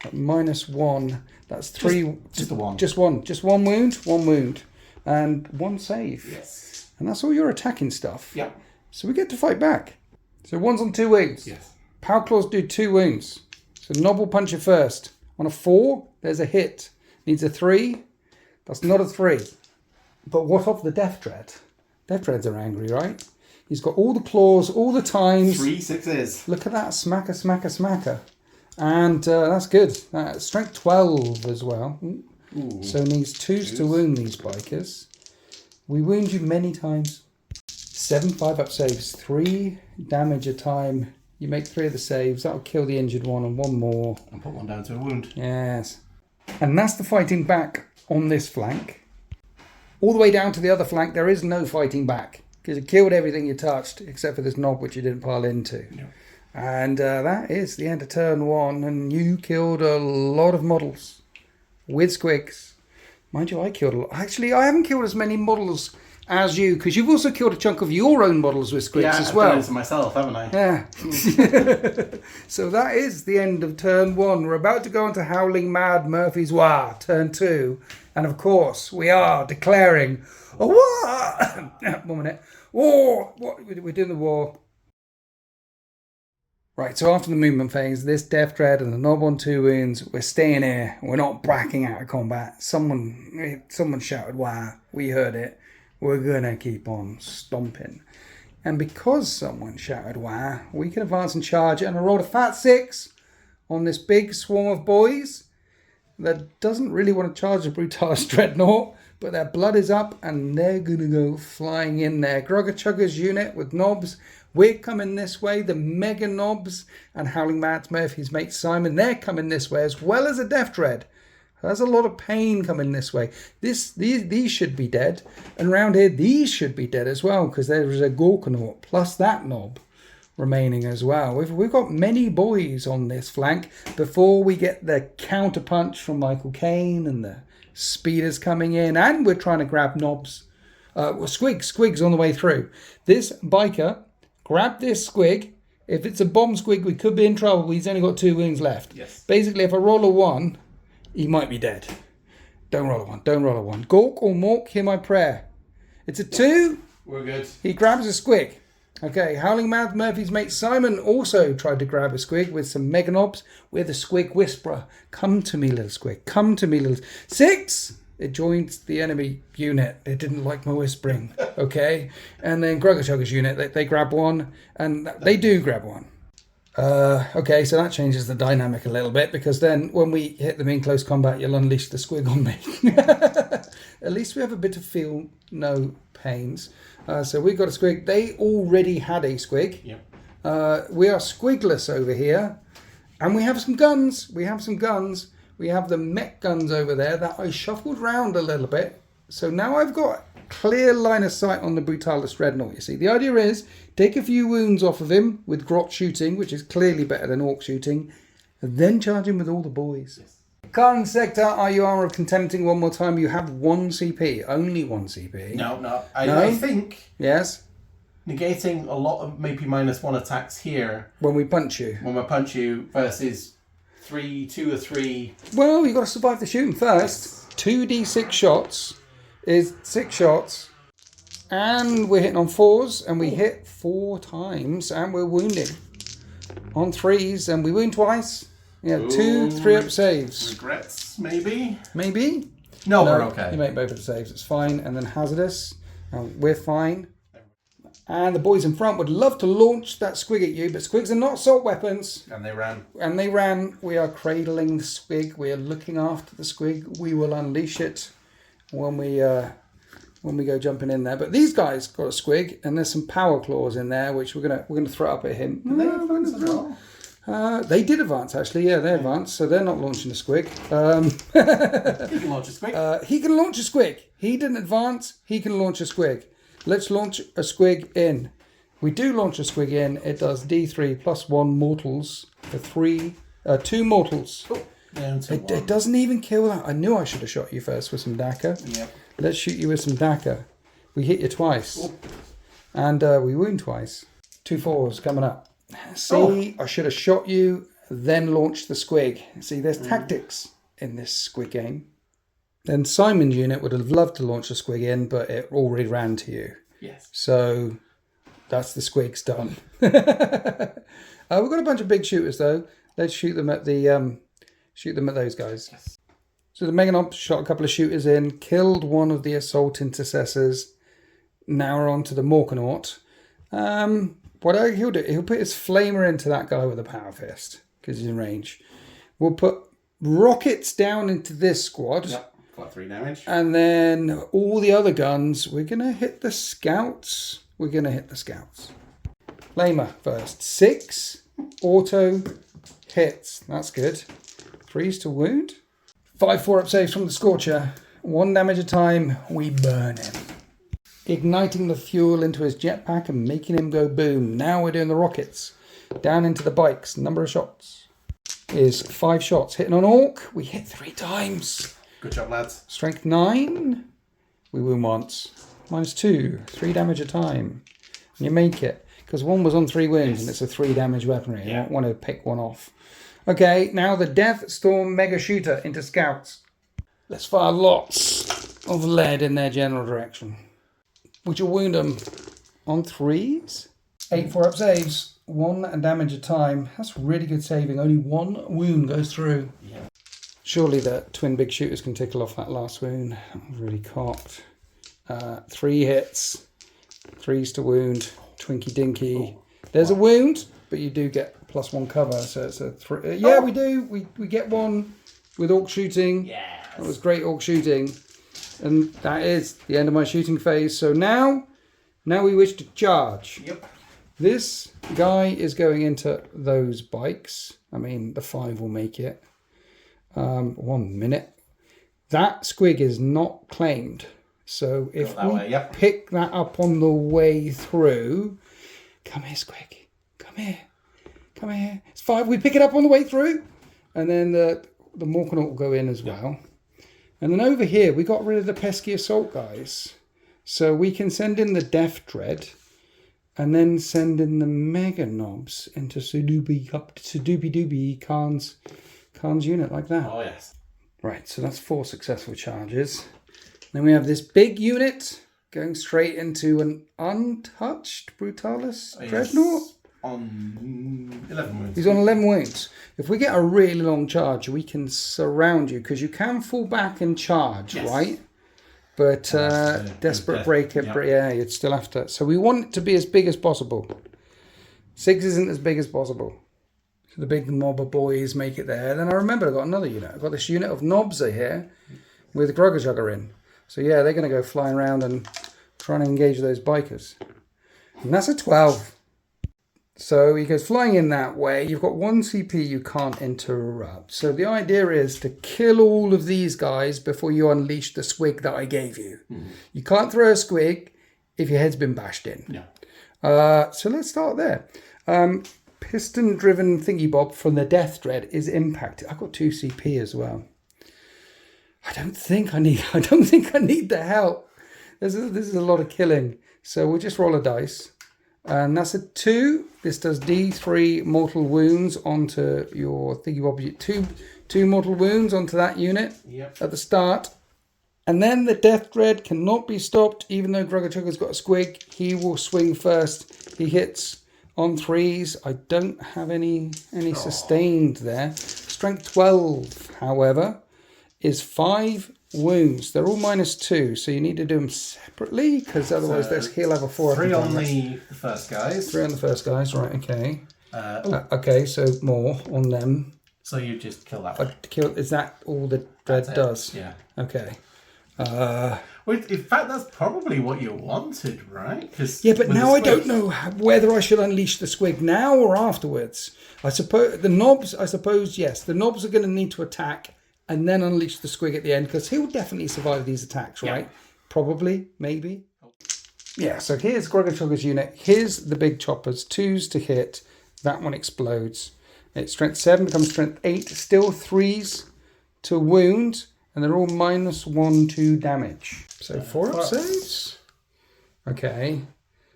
At -1. That's 3. Just the one. Just one. Just 1 wound. 1 wound. And 1 save. Yes. And that's all your attacking stuff. Yeah. So we get to fight back. So 1's on 2 wounds. Yes. Power claws do 2 wounds. So knob will punch you first. On a 4, there's a hit. Needs a 3. That's not a 3. But what of the Death Dread? Death Dreads are angry, right? He's got all the claws, all the times. 3 6s. Look at that. Smacker, smacker, smacker. And that's good. Strength 12 as well. Ooh. So needs 2s to wound these bikers. We wound you many times. 7 5-up saves. 3 damage a time. You make 3 of the saves. That'll kill the injured one and 1 more. And put 1 down to a wound. Yes. And that's the fighting back on this flank. All the way down to the other flank, there is no fighting back. Because you killed everything you touched, except for this knob which you didn't pile into. No. And that is the end of turn 1. And you killed a lot of models with squigs. Mind you, I killed a lot. Actually, I haven't killed as many models as you, because you've also killed a chunk of your own models with squigs as well. Yeah, I've done it to myself, haven't I? Yeah. So that is the end of turn 1. We're about to go on to Howling Mad Murphy's War, turn 2. And of course, we are declaring a war. 1 minute. War. We're doing the war. Right, so after the movement phase, this Death Dread and the knob on 2 wounds, we're staying here. We're not backing out of combat. Someone shouted, "Wow!" We heard it. We're gonna keep on stomping. And because someone shouted, "Wow!" we can advance and charge. And I rolled a fat 6 on this big swarm of boys that doesn't really want to charge the Brutalis Dreadnought, but their blood is up and they're gonna go flying in there. Grugger Chugger's unit with knobs. We're coming this way. The Mega Knobs and Howling Mad Murphy's mate Simon, they're coming this way, as well as a Death Dread. There's a lot of pain coming this way. These should be dead. And around here, these should be dead as well, because there is a Gorkanaut plus that knob remaining as well. We've got many boys on this flank before we get the counterpunch from Michael Caine and the speeders coming in. And we're trying to grab knobs. Squig's on the way through. This biker... grab this squig. If it's a bomb squig, we could be in trouble. He's only got 2 wounds left. Yes. Basically, if I roll a 1, he might be dead. Don't roll a 1. Don't roll a 1. Gork or Mork, hear my prayer. It's a 2. We're good. He grabs a squig. Okay, Howling Mad Murphy's mate Simon also tried to grab a squig with some Mega Knobs with a Squig Whisperer. Come to me, little squig. Come to me, little... 6! It joined the enemy unit. It didn't like my whispering. Okay. And then Grugger Chugger's unit, they grab 1. And they do grab 1. Okay, so that changes the dynamic a little bit, because then when we hit them in close combat, you'll unleash the squig on me. At least we have a bit of feel no pains. So we've got a squig. They already had a squig. Yep. We are squigless over here. And we have some guns. We have the mech guns over there that I shuffled round a little bit. So now I've got clear line of sight on the Brutalis Dreadnought, you see. The idea is, take a few wounds off of him with Grot shooting, which is clearly better than Orc shooting, and then charge him with all the boys. Yes. Khan Sector, are you armor of contempting one more time? You have 1 CP, only 1 CP. No. I think... Yes? Negating a lot of maybe -1 attacks here. When we punch you. When we punch you versus... 2 or 3. Well, you've got to survive the shooting first. 2d6 shots is 6 shots. And we're hitting on 4s. And we hit 4 times. And we're wounding. On 3s. And we wound twice. Yeah, 2 3-up saves. Regrets, maybe? Maybe? No, we're okay. You make both of the saves. It's fine. And then hazardous. We're fine. And the boys in front would love to launch that squig at you, but squigs are not assault weapons. And they ran. We are cradling the squig. We are looking after the squig. We will unleash it when we go jumping in there. But these guys got a squig, and there's some power claws in there, which we're gonna throw up at him. Did they advance as well? They did advance, actually. Yeah, they advanced, so they're not launching a squig. He can launch a squig. He can launch a squig. He didn't advance. He can launch a squig. Let's launch a squig in. We do launch a squig in. It does D3 plus 1 mortals for 2 mortals. Oh, it doesn't even kill that. I knew I should have shot you first with some Daka. Yep. Let's shoot you with some Daka. We hit you twice. Oh. And we wound twice. 2 4s coming up. See, I should have shot you, then launched the squig. See, there's tactics in this Squig Game. Then Simon's unit would have loved to launch a squig in, but it already ran to you. Yes. So that's the squigs done. We've got a bunch of big shooters though. Let's shoot them at those guys. Yes. So the Meganob shot a couple of shooters in, killed one of the assault intercessors. Now we're on to the Morkanaut. What he'll do, he'll put his flamer into that guy with a power fist because he's in range. We'll put rockets down into this squad. Yep. Flat 3 damage. And then all the other guns, we're going to hit the scouts. We're going to hit the scouts. Flamer first. 6 auto hits. That's good. 3s to wound. 5 4-up saves from the Scorcher. 1 damage a time. We burn him. Igniting the fuel into his jetpack and making him go boom. Now we're doing the rockets. Down into the bikes. Number of shots is 5 shots. Hitting on Orc. We hit 3 times. Good job, lads. Strength 9. We wound once. -2. 3 damage a time. And you make it. Because 1 was on 3 wounds and it's a 3 damage weaponry. You don't want to pick one off. Okay, now the Death Storm Mega Shooter into scouts. Let's fire lots of lead in their general direction, which will wound them on 3s. 8 4-up saves, 1 damage a time. That's really good saving. Only 1 wound goes through. Yeah. Surely the twin big shooters can tickle off that last wound. That was really cocked. 3 hits, 3s to wound. Twinky Dinky. There's a wound, but you do get +1 cover, so it's a 3. Yeah, we do. We get 1 with Orc shooting. Yeah. That was great Orc shooting. And that is the end of my shooting phase. So now we wish to charge. Yep. This guy is going into those bikes. I mean, the 5 will make it. 1 minute. That Squig is not claimed. So if we pick that up on the way through... Come here, Squig. Come here. Come here. It's 5. We pick it up on the way through. And then the Morkanaut will go in as well. And then over here, we got rid of the pesky assault guys. So we can send in the Death Dread. And then send in the Mega Knobs into Sudoopy Doopy Khan's unit like that. Oh, yes. Right, so that's 4 successful charges. Then we have this big unit going straight into an untouched Brutalis Dreadnought. On 11 wounds. He's on 11 wounds. If we get a really long charge, we can surround you, because you can fall back and charge, right? But Desperate Break, you'd still have to. So we want it to be as big as possible. 6 isn't as big as possible. So the big mob of boys make it there. Then I remember I got another unit. I've got this unit of knobs here with Grugger Jugger in. So yeah, they're going to go flying around and trying to engage those bikers. And that's a 12. So he goes flying in that way. You've got 1 CP you can't interrupt. So the idea is to kill all of these guys before you unleash the Squig that I gave you. Mm. You can't throw a Squig if your head's been bashed in. No. So let's start there. Piston-driven thingy bob from the Death Dread is impacted. I've got 2 CP as well. I don't think I need the help. This is a lot of killing. So we'll just roll a dice. And that's a 2. This does D3 mortal wounds onto your thingy bob. Two mortal wounds onto that unit at the start. And then the Death Dread cannot be stopped, even though Grugger Jugger's got a Squig. He will swing first. He hits on 3s. I don't have any sustained there. Strength 12, however, is 5 wounds. They're all -2, so you need to do them separately, because otherwise he'll have a 4. 3 on the first guys. 3 on the first guys, right, okay. Okay, so more on them. So you just kill that one. Is that all the Dread does? Yeah. Okay. Well, in fact, that's probably what you wanted, right? Yeah, but now I don't know whether I should unleash the Squig now or afterwards. I suppose the knobs, yes. The knobs are going to need to attack and then unleash the Squig at the end, because he'll definitely survive these attacks, right? Yeah. Probably, maybe. Yeah, so here's Grugger Jugger's unit. Here's the big choppers. 2s to hit. That one explodes. It's strength 7 becomes strength 8. Still 3s to wound. And they're all -1 to damage. So 4-up saves. Okay.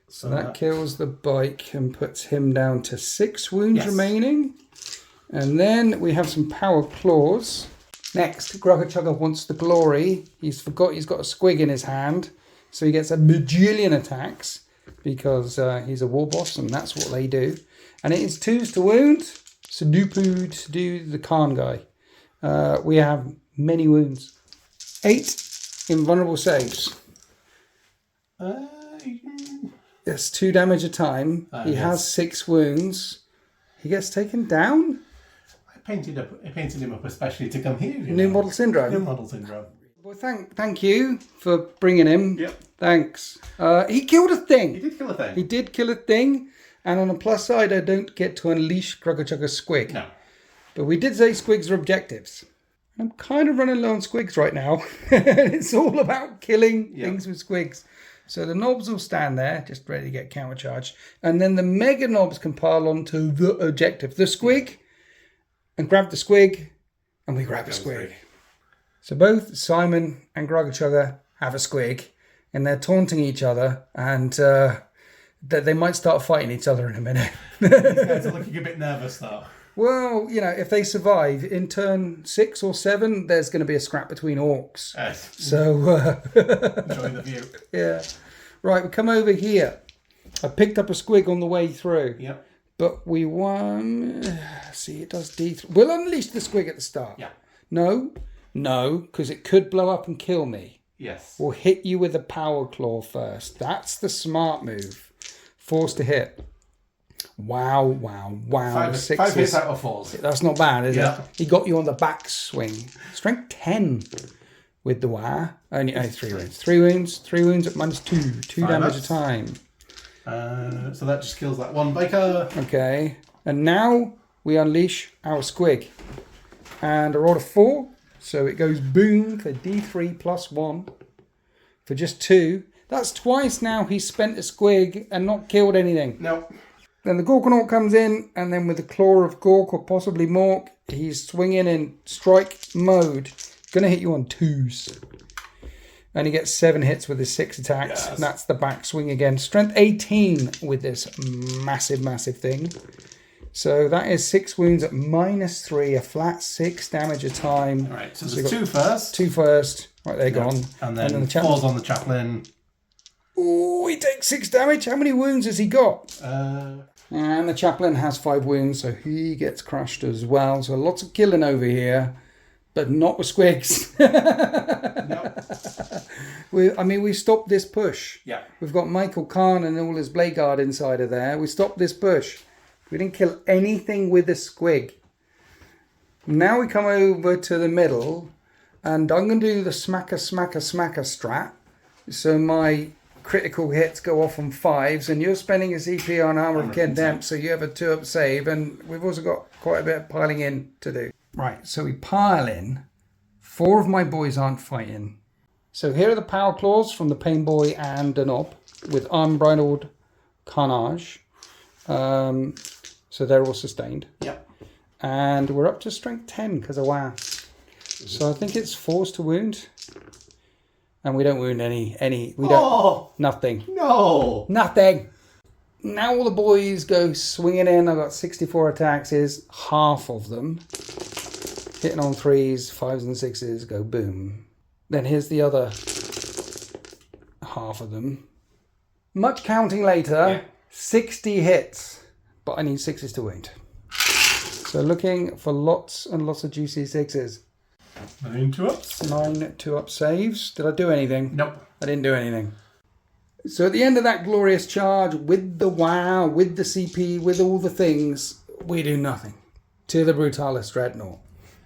So that kills the bike and puts him down to 6 wounds remaining. And then we have some power claws. Next, Grugger Jugger wants the glory. He's got a Squig in his hand. So he gets a bajillion attacks because he's a war boss and that's what they do. And it is 2s to wound. Sudoopy to do the Khan guy. We have many wounds. 8 invulnerable saves. Yes, 2 damage a time. He has 6 wounds. He gets taken down. I painted him up especially to come here. New model syndrome. New model syndrome. Well, thank you for bringing him. Yep. Thanks. He killed a thing. He did kill a thing. He did kill a thing. And on the plus side, I don't get to unleash Grugga Squig. No. But we did say Squigs are objectives. I'm kind of running low on Squigs right now. It's all about killing things with Squigs. So the knobs will stand there, just ready to get countercharged. And then the mega knobs can pile onto the objective. The Squig, and grab the Squig, and we grab the Squig. So both Simon and Grugga have a Squig, and they're taunting each other, and they might start fighting each other in a minute. These guys are looking a bit nervous, though. Well, you know, if they survive, in turn 6 or 7, there's going to be a scrap between orcs. Yes. So, Enjoy the view. Yeah. Right, we come over here. I picked up a Squig on the way through. Yep. But we won. See, it does D3. We'll unleash the Squig at the start. Yeah. No, because it could blow up and kill me. Yes. We'll hit you with a power claw first. That's the smart move. Force to hit. Wow. 5 hits out of 4. That's not bad, is Yeah. it? He got you on the backswing. Strength 10 with the wire. Only 3 wounds. 3 wounds. 3 wounds at -2. 2 damage a time. So that just kills that one biker. Okay. And now we unleash our Squig. And I rolled a 4. So it goes boom for D3 plus 1. For just 2. That's twice now he's spent a Squig and not killed anything. No. Then the Gorkanaut comes in, and then with the Claw of Gork or possibly Mork, he's swinging in strike mode. Gonna hit you on 2s. And he gets 7 hits with his 6 attacks. Yes. And that's the backswing again. Strength 18 with this massive thing. So that is 6 wounds at -3, a flat 6 damage a time. All right, so there's 2 first. 2 first. Right, they're gone. And then the falls on the chaplain. Oh, he takes 6 damage. How many wounds has he got? And the chaplain has 5 wounds, so he gets crushed as well. So lots of killing over here, but not with Squigs. No. We stopped this push. Yeah. We've got Michael Kahn and all his Blade Guard inside of there. We stopped this push. We didn't kill anything with the Squig. Now we come over to the middle, and I'm going to do the smacker strat. So my critical hits go off on 5s, and you're spending a CP on Armour of Condemned, so you have a 2-up save, and we've also got quite a bit of piling in to do. Right, so we pile in. 4 of my boys aren't fighting. So here are the power claws from the Pain Boy and the Knob with Unbridled Carnage. So they're all sustained. Yep. And we're up to strength 10 because of WoW. So I think it's force to wound. And we don't wound any. We don't. Nothing. No. Nothing. Now all the boys go swinging in. I've got 64 attacks. Here's half of them. Hitting on 3s, 5s and 6s. Go boom. Then here's the other half of them. Much counting later. Yeah. 60 hits. But I need 6s to wound. So looking for lots and lots of juicy 6s. 9 2-ups. 9 2-up saves. Did I do anything? Nope. I didn't do anything. So at the end of that glorious charge, with the WoW, with the CP, with all the things, we do nothing to the Brutalis Dreadnought.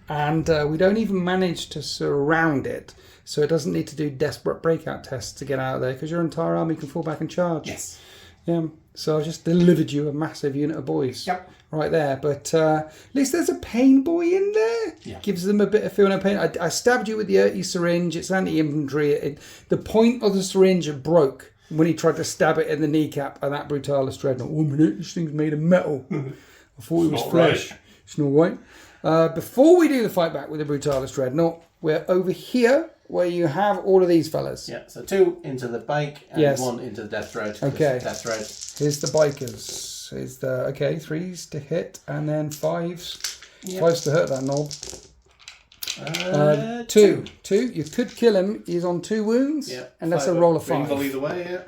And we don't even manage to surround it. So it doesn't need to do desperate breakout tests to get out of there, because your entire army can fall back and charge. Yes. Yeah. So I just delivered you a massive unit of boys. Yep. Right there, but at least there's a pain boy in there. Yeah. Gives them a bit of feeling of pain. I stabbed you with the Urty syringe. It's anti-infantry. The point of the syringe broke when he tried to stab it in the kneecap of that Brutalis Dreadnought. 1 minute, this thing's made of metal. I thought it was flesh. Right. It's not right. Before we do the fight back with the Brutalis Dreadnought, we're over here where you have all of these fellas. Yeah, so 2 into the bike and 1 into the Death Thread. Okay. Death Thread. Here's the bikers. Is the 3s to hit and then 5s. Yep. 5s to hurt that knob. 2. You could kill him. He's on 2 wounds. Yep. And that's a roll of 5. Either way, yeah.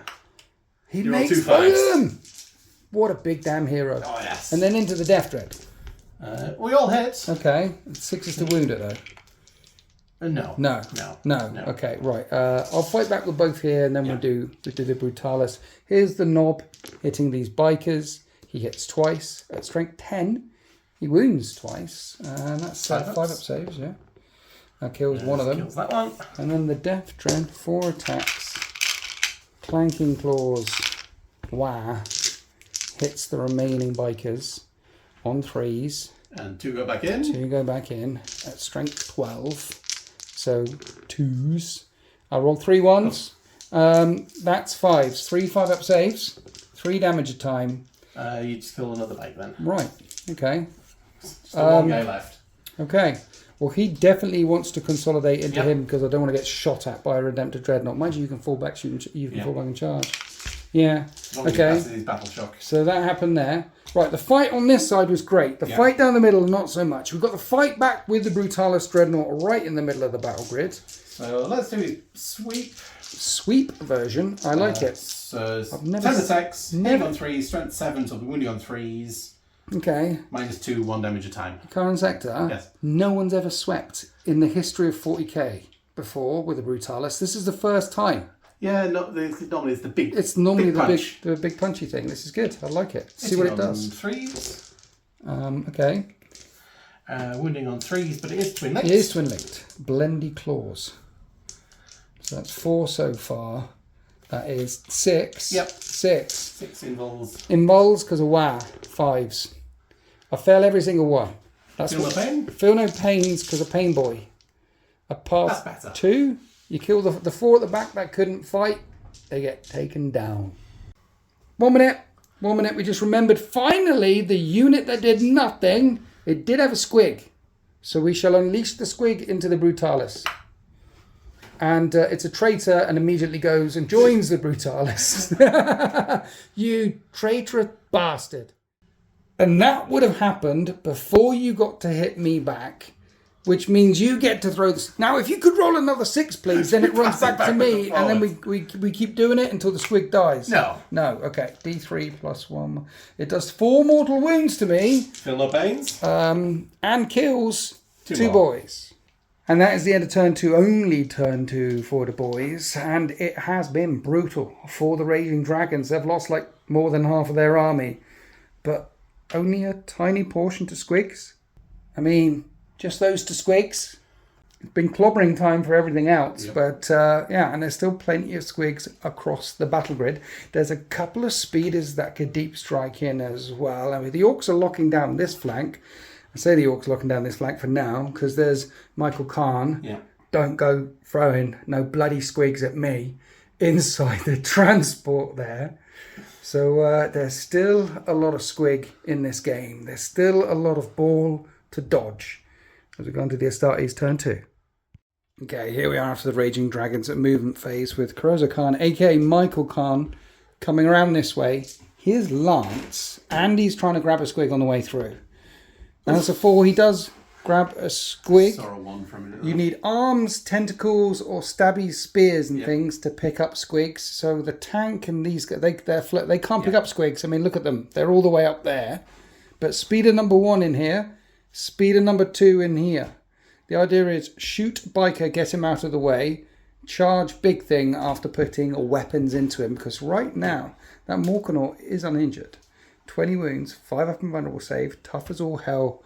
He makes 5 of them. What a big damn hero. Oh, yes. And then into the Death Dread. We all hit. Okay. 6s to wound it though. No. Okay, right. I'll fight back with both here, and then we'll do the Brutalis. Here's the knob hitting these bikers. He hits twice at strength 10. He wounds twice, and that's 5 up saves. Yeah. That kills one of them. Kills that one. And then the Death Dread, 4 attacks. Clanking Claws. Wow. Hits the remaining bikers on 3s. And 2 go back in. 2 go back in at strength 12. So 2s. I rolled 3 1s. That's 5s. 3 5-up saves. 3 damage a time. You just kill another bike then. Right. Okay. Just one guy left. Okay. Well, he definitely wants to consolidate into him because I don't want to get shot at by a Redemptive Dreadnought. Mind you, you can fall back, shoot, you can fall back and charge. Yeah. Okay. His battle shock. So that happened there. Right. The fight on this side was great. The fight down the middle, not so much. We've got the fight back with the Brutalis Dreadnought right in the middle of the battle grid. So let's do sweep. Sweep version. I like it. So I've never 10 attacks, 8 on 3s, strength 7, so wounding on 3s. Okay. -2, 1 damage a time. Current sector. Yes. No one's ever swept in the history of 40k before with the Brutalis. This is the first time. Yeah, normally it's the big. It's normally big the big punchy thing. This is good. I like it. See what it does. 3s. Okay. Wounding on 3s, but it is twin linked. It is twin linked. Blendy claws. So that's 4 so far. That is 6. Yep. 6. 6 involves. Involves because of WA. 5s. I fail every single one. That's Feel no pain? Feel no pains because of Pain Boy. That's better. 2. You kill the 4 at the back that couldn't fight. They get taken down. 1 minute. 1 minute. We just remembered finally the unit that did nothing. It did have a squig. So we shall unleash the squig into the Brutalis. And it's a traitor and immediately goes and joins the Brutalis. You traitorous bastard. And that would have happened before you got to hit me back, which means you get to throw this. Now, if you could roll another 6, please, then it runs back to me, and then we keep doing it until the squig dies. No. No, okay. D3 plus 1. It does 4 mortal wounds to me. Feel no pains. And kills 2 more. boys. And that is the end of turn 2, only turn 2 for the boys. And it has been brutal for the Raging Dragons. They've lost like more than half of their army. But only a tiny portion to squigs. I mean, just those to squigs. It's been clobbering time for everything else. Yep. But yeah, and there's still plenty of squigs across the battle grid. There's a couple of speeders that could deep strike in as well. I mean, the Orks are locking down this flank. I say the Orcs locking down this flank for now because there's Michael Khan. Yeah. Don't go throwing no bloody squigs at me inside the transport there. So there's still a lot of squig in this game. There's still a lot of ball to dodge as we go into the Astartes turn 2. Okay, here we are after the Raging Dragons at movement phase with Karoza Khan, aka Michael Khan, coming around this way. Here's Lance, and he's trying to grab a squig on the way through. Now, that's a 4. He does grab a squig. Saw a 1 from it. You need arms, tentacles, or stabby spears and things to pick up squigs. So the tank and these guys, they can't pick up squigs. I mean, look at them. They're all the way up there. But speeder number 1 in here. Speeder number 2 in here. The idea is shoot biker, get him out of the way. Charge big thing after putting weapons into him. Because right now, that Morkanor is uninjured. 20 wounds, 5 up and vulnerable save, tough as all hell,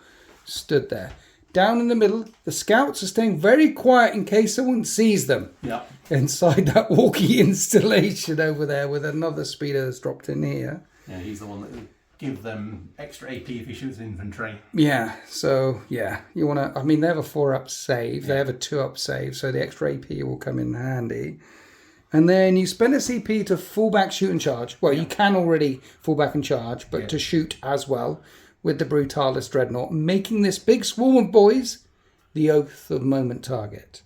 stood there. Down in the middle, the scouts are staying very quiet in case someone sees them. Yeah. Inside that walkie installation over there with another speeder that's dropped in here. Yeah, he's the one that will give them extra AP if he shoots infantry. Yeah, so yeah, you want to, I mean, they have a 4-up save, they have a 2-up save, so the extra AP will come in handy. And then you spend a CP to fall back, shoot and charge. Well, you can already fall back and charge, but to shoot as well with the Brutalis Dreadnought, making this big swarm of boys the Oath of Moment target.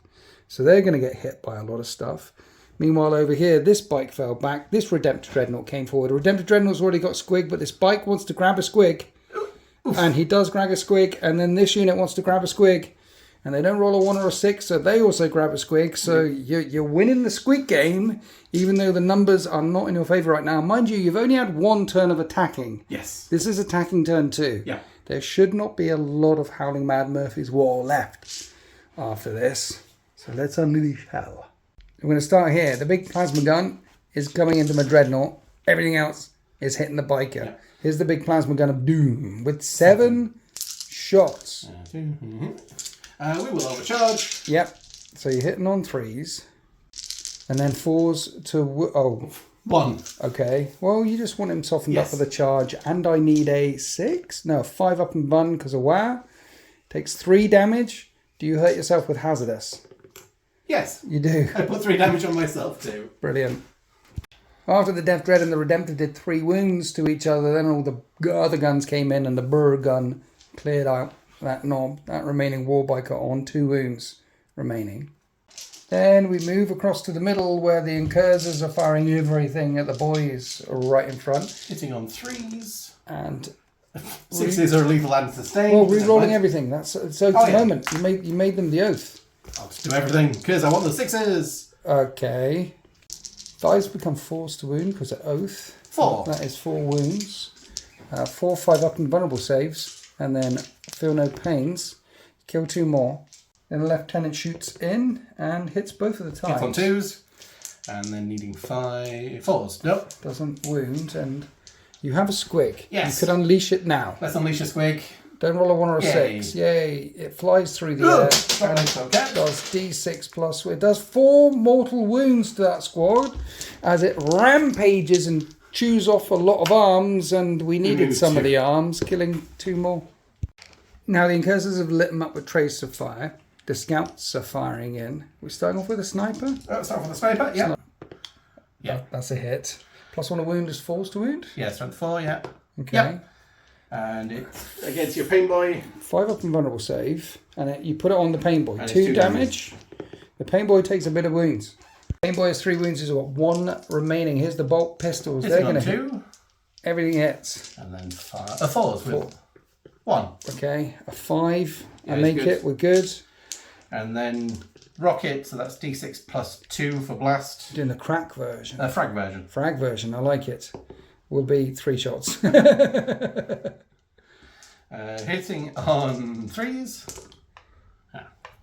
So they're going to get hit by a lot of stuff. Meanwhile, over here, this bike fell back. This Redemptive Dreadnought came forward. The Redemptive Dreadnought's already got squig, but this bike wants to grab a squig. Oof. And he does grab a squig, and then this unit wants to grab a squig. And they don't roll a 1 or a 6, so they also grab a squig. So you're winning the squig game, even though the numbers are not in your favour right now. Mind you, you've only had 1 turn of attacking. Yes. This is attacking turn 2. Yeah. There should not be a lot of Howling Mad Murphy's War left after this. So let's unleash hell. I'm going to start here. The big plasma gun is coming into my Dreadnought. Everything else is hitting the biker. Yeah. Here's the big plasma gun of doom with 7 shots. We will overcharge. Yep. So you're hitting on 3s. And then 4s to... Oh. 1. Okay. Well, you just want him softened up Yes. with a charge. And I need a 6? No, 5 up and bun because of wow. Takes 3 damage. Do you hurt yourself with hazardous? Yes. You do. I put 3 damage on myself too. Brilliant. After the Death Dread and the Redemptor did 3 wounds to each other, then all the other guns came in and the Burr gun cleared out that knob, that remaining Warbiker on 2 wounds remaining. Then we move across to the middle where the Incursors are firing everything at the boys right in front. Hitting on 3s. And 6s are lethal and sustained. well, re-rolling everything. That's so at the moment. You made them the oath. I'll just do everything because I want the 6s. Okay. Dice become 4s to wound because of oath. 4. That is 4 wounds. 4, 5 up and vulnerable saves. And then feel no pains. Kill 2 more. Then the lieutenant shoots in and hits both of the times. Hits on 2s. And then needing 4s. Nope. Doesn't wound. And you have a squig. Yes. You could unleash it now. Let's unleash a squig. Don't roll a 1 or a Yay. 6. Yay. It flies through the air. And That's okay. does D6 plus. It does 4 mortal wounds to that squad as it rampages and chews off a lot of arms, and we needed some of the arms, killing 2 more. Now the Incursors have lit them up with trace of fire. The scouts are firing in. We're starting off with a sniper. Start with the sniper. Yeah. Yeah. That's a hit. Plus 1 a wound is 4s to wound. Yeah, strength 4. Yeah. Okay. Yep. And it's against your pain boy. 5 up and vulnerable save, and you put it on the pain boy. And 2 damage. The pain boy takes a bit of wounds. Pain boy has 3 wounds. Is what 1 remaining. Here's the bolt pistols. They're going to hit. 2. Everything hits. And then 4s with 1. Okay, a 5. Yeah, I make good. it. We're good. And then rocket. So that's D6 plus 2 for blast. Doing the crack version. Frag version. Frag version. I like it. Will be 3 shots. Hitting on 3s.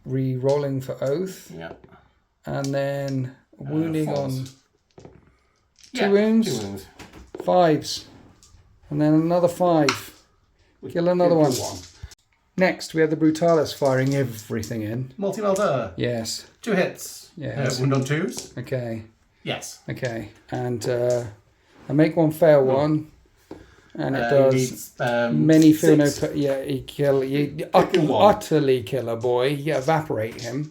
Re-rolling for oath. Yeah. And then wounding 4s. on 2 Yeah, wounds. 2 wounds. 5s. And then another 5. Kill another one. Next, we have the Brutalis firing everything in. Multi-welder. Yes. 2 hits. Yes. Wound on 2s. Okay. Yes. Okay. And I make 1 fail one. And it does Needs, many feel no... 6. Yeah, you Kill one. utterly kill a boy. You evaporate him.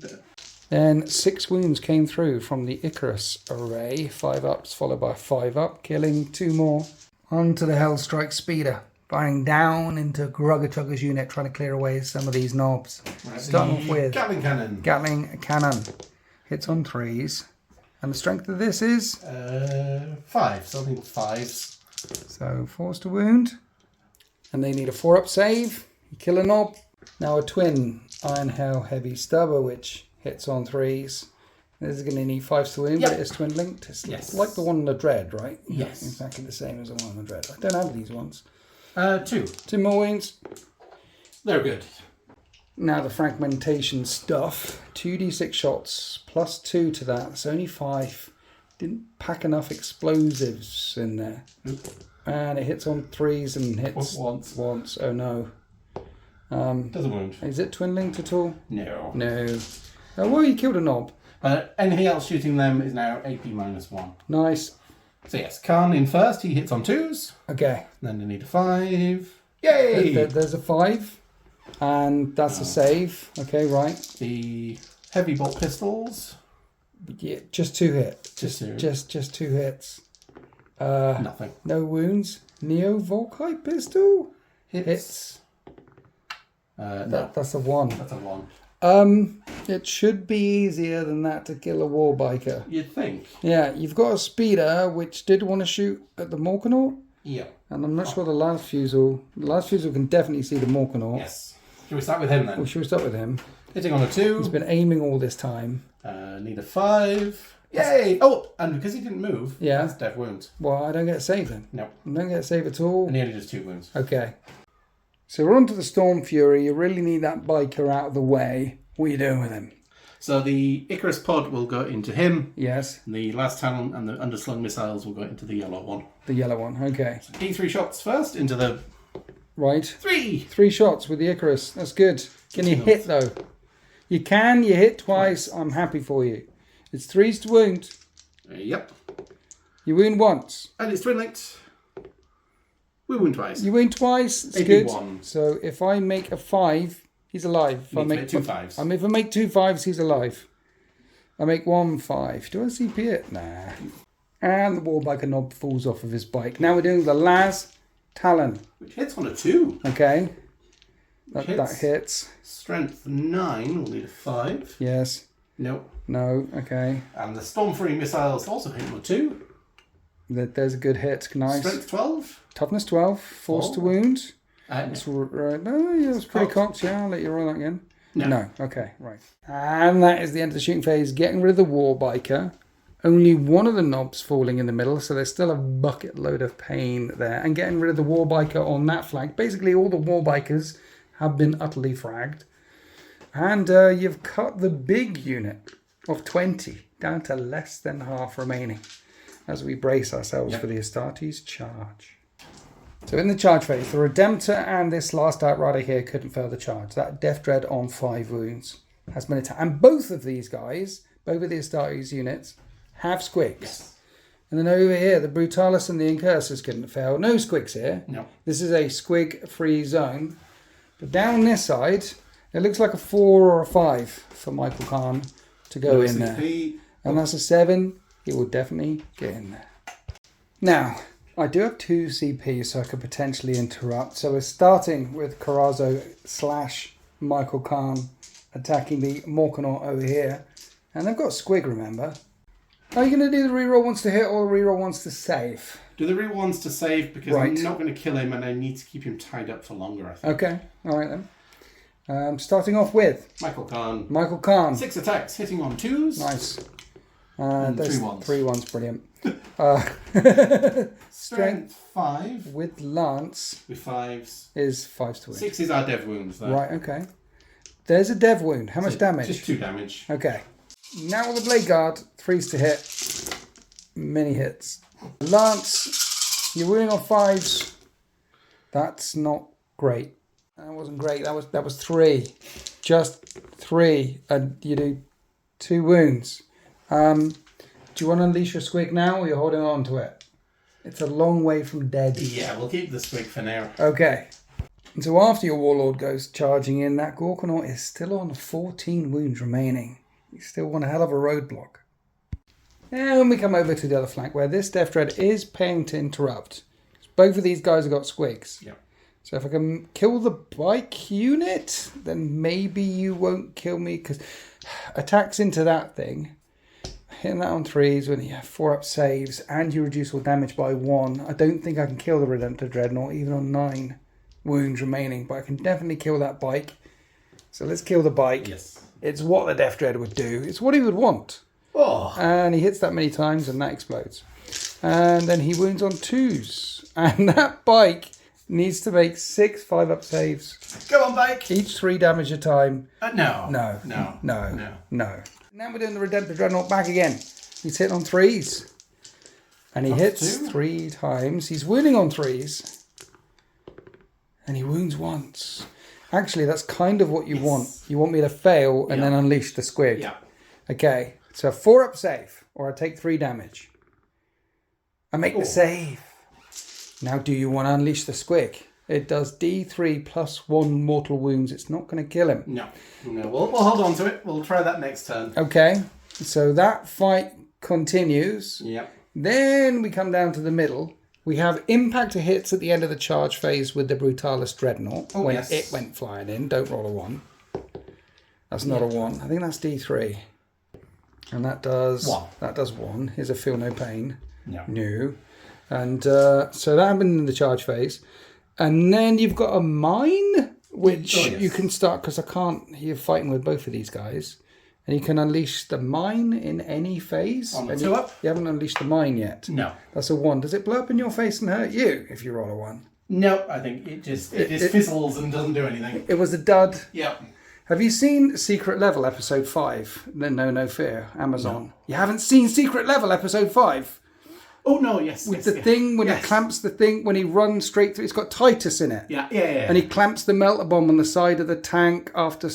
Then 6 wounds came through from the Icarus array. 5 ups followed by 5 up, killing 2 more. On to the Hellstrike Speeder. Firing down into Grugger Chugger's unit, trying to clear away some of these knobs. Right, Starting off with Gatling cannon. Gatling Cannon. Hits on 3s. And the strength of this is? 5. So I think 5s. So 4s to wound. And they need a 4-up save. You kill a knob. Now a twin Iron Hell Heavy Stubber, which hits on 3s. This is going to need 5s to wound, but it is twin linked. It's like the one on the Dread, right? Yes. Exactly the same as the one on the Dread. I don't have these ones. 2. 2 more wounds. They're good. Now the fragmentation stuff. 2d6 shots plus 2 to that. It's only 5. Didn't pack enough explosives in there. Oop. And it hits on 3s and hits once. Oh no. Doesn't wound. Is it twin linked at all? No. No. Oh, well, you killed a knob. Anything else shooting them is now AP -1. Nice. So yes, Khan in first. He hits on 2s. Okay. Then they need a 5. Yay! There's a 5. And that's a save. Okay, right. The heavy bolt pistols. Yeah, just 2 hits. Just 2 hits. Nothing. No wounds. Neo Volkite pistol? Hits. No. That's a 1. That's a 1. It should be easier than that to kill a Warbiker. You'd think. Yeah, you've got a speeder which did want to shoot at the Morkanaut. Yeah. And I'm not sure the last fusel. The last fusel can definitely see the Morkanaut. Yes. Should we start with him then? Well, should we start with him? Hitting on a 2. He's been aiming all this time. Need a 5. Yay! Oh, and because he didn't move, Yeah. that's death wounds. Well, I don't get a save then. No. I don't get a save at all. And he only does 2 wounds. Okay. So we're on to the Storm Fury. You really need that biker out of the way. What are you doing with him? So the Icarus pod will go into him. Yes. And the last talon and the underslung missiles will go into the yellow one. The yellow one. Okay. So D3 shots first into the Right. 3. 3 shots with the Icarus. That's good. Can you hit though? You can. You hit twice. I'm happy for you. It's 3s to wound. Yep. You wound once. And it's twin linked. We wound twice. You wound twice. It's 81. good. So if I make a 5, he's alive. If I make 2 5s. If I make 2 5s, he's alive. I make 1 5. Do I CP it? Nah. And the Warbiker knob falls off of his bike. Now we're doing the Las Talon. Which hits on a 2. Okay. That hits. Strength 9. We'll need a 5. Yes. Nope. No. Okay. And the Stormfree missiles also hit on a 2. There's a good hit. Nice. Strength 12. Toughness 12. Force to wound. That's Right. No, yeah, it's pretty cocked. Yeah, I'll let you roll that again. No. Okay, right. And that is the end of the shooting phase. Getting rid of the Warbiker. Only one of the knobs falling in the middle, so there's still a bucket load of pain there. And getting rid of the Warbiker on that flank. Basically, all the Warbikers have been utterly fragged. And you've cut the big unit of 20 down to less than half remaining as we brace ourselves for the Astartes charge. So in the charge phase, the Redemptor and this last Outrider here couldn't fail the charge. That Death Dread on 5 wounds has been attacked. And both of these guys, both of the Astartes units, have Squigs. Yes. And then over here, the Brutalis and the Incursors couldn't fail. No Squigs here. No. This is a Squig-free zone. But down this side, it looks like a 4 or a 5 for Michael Kahn to go in there. And that's a 7. He will definitely get in there. Now, I do have 2 CP, so I could potentially interrupt. So we're starting with Corazzo / Michael Kahn attacking the Morkanaut over here. And they've got Squig, remember? Are you going to do the reroll wants to hit or the reroll wants to save? Do the reroll wants to save because I'm not going to kill him and I need to keep him tied up for longer, I think. Okay, all right then. Starting off with Michael Kahn. Michael Kahn. 6 attacks, hitting on 2s. Nice. And There's 3 1s. 3 1s, brilliant. Strength 5. With Lance With 5s. is 5s to win. 6 is our dev wounds, though. Right, okay. There's a dev wound. How much damage? Just 2 damage. Okay. Now with the Blade Guard, 3s to hit. Many hits. Lance, you're winning on 5s. That's not great. That wasn't great. That was 3. Just 3. And you do 2 wounds. Do you want to unleash your Squig now or you're holding on to it? It's a long way from dead. Yeah, we'll keep the Squig for now. Okay. And so after your Warlord goes charging in, that Gorkanaut is still on 14 wounds remaining. You still want a hell of a roadblock. And we come over to the other flank where this Death Dread is paying to interrupt. Both of these guys have got Squigs. Yeah. So if I can kill the bike unit, then maybe you won't kill me because attacks into that thing. Hitting that on 3s when you have 4-up saves and you reduce all damage by 1. I don't think I can kill the Redemptor Dreadnought even on 9 wounds remaining, but I can definitely kill that bike. So let's kill the bike. Yes. It's what the Death Dread would do. It's what he would want. Oh. And he hits that many times and that explodes. And then he wounds on 2s. And that bike needs to make 6 5-up saves. Go on, bike. Each 3 damage a time. No. No. No. No. No. No. Now we're doing the Redemptor Dreadnought back again. He's hitting on 3s. And he hits 3 times. He's wounding on 3s. And he wounds once. Actually, that's kind of what you want. You want me to fail and then unleash the Squig. Yeah. Okay. So 4-up save. Or I take 3 damage. I make the save. Now do you want to unleash the Squig? It does D3 plus 1 mortal wounds. It's not going to kill him. No. We'll hold on to it. We'll try that next turn. Okay. So that fight continues. Yep. Then we come down to the middle. We have impact to hits at the end of the charge phase with the Brutalis Dreadnought. When it went flying in. Don't roll a 1. That's not a 1. I think that's D3. And that does 1. That does 1. Here's a feel no pain. No. And so that happened in the charge phase. And then you've got a mine, which you can start, because you're fighting with both of these guys. And you can unleash the mine in any phase. On the 2-up? You haven't unleashed the mine yet. No. That's a 1. Does it blow up in your face and hurt you if you roll a 1? No, I think it just fizzles and doesn't do anything. It was a dud. Yep. Have you seen Secret Level episode 5? No Fear, Amazon. No. You haven't seen Secret Level episode 5? Oh, no, yes. With the thing, when he clamps the thing, when he runs straight through, it's got Titus in it. Yeah. And he clamps the melter bomb on the side of the tank after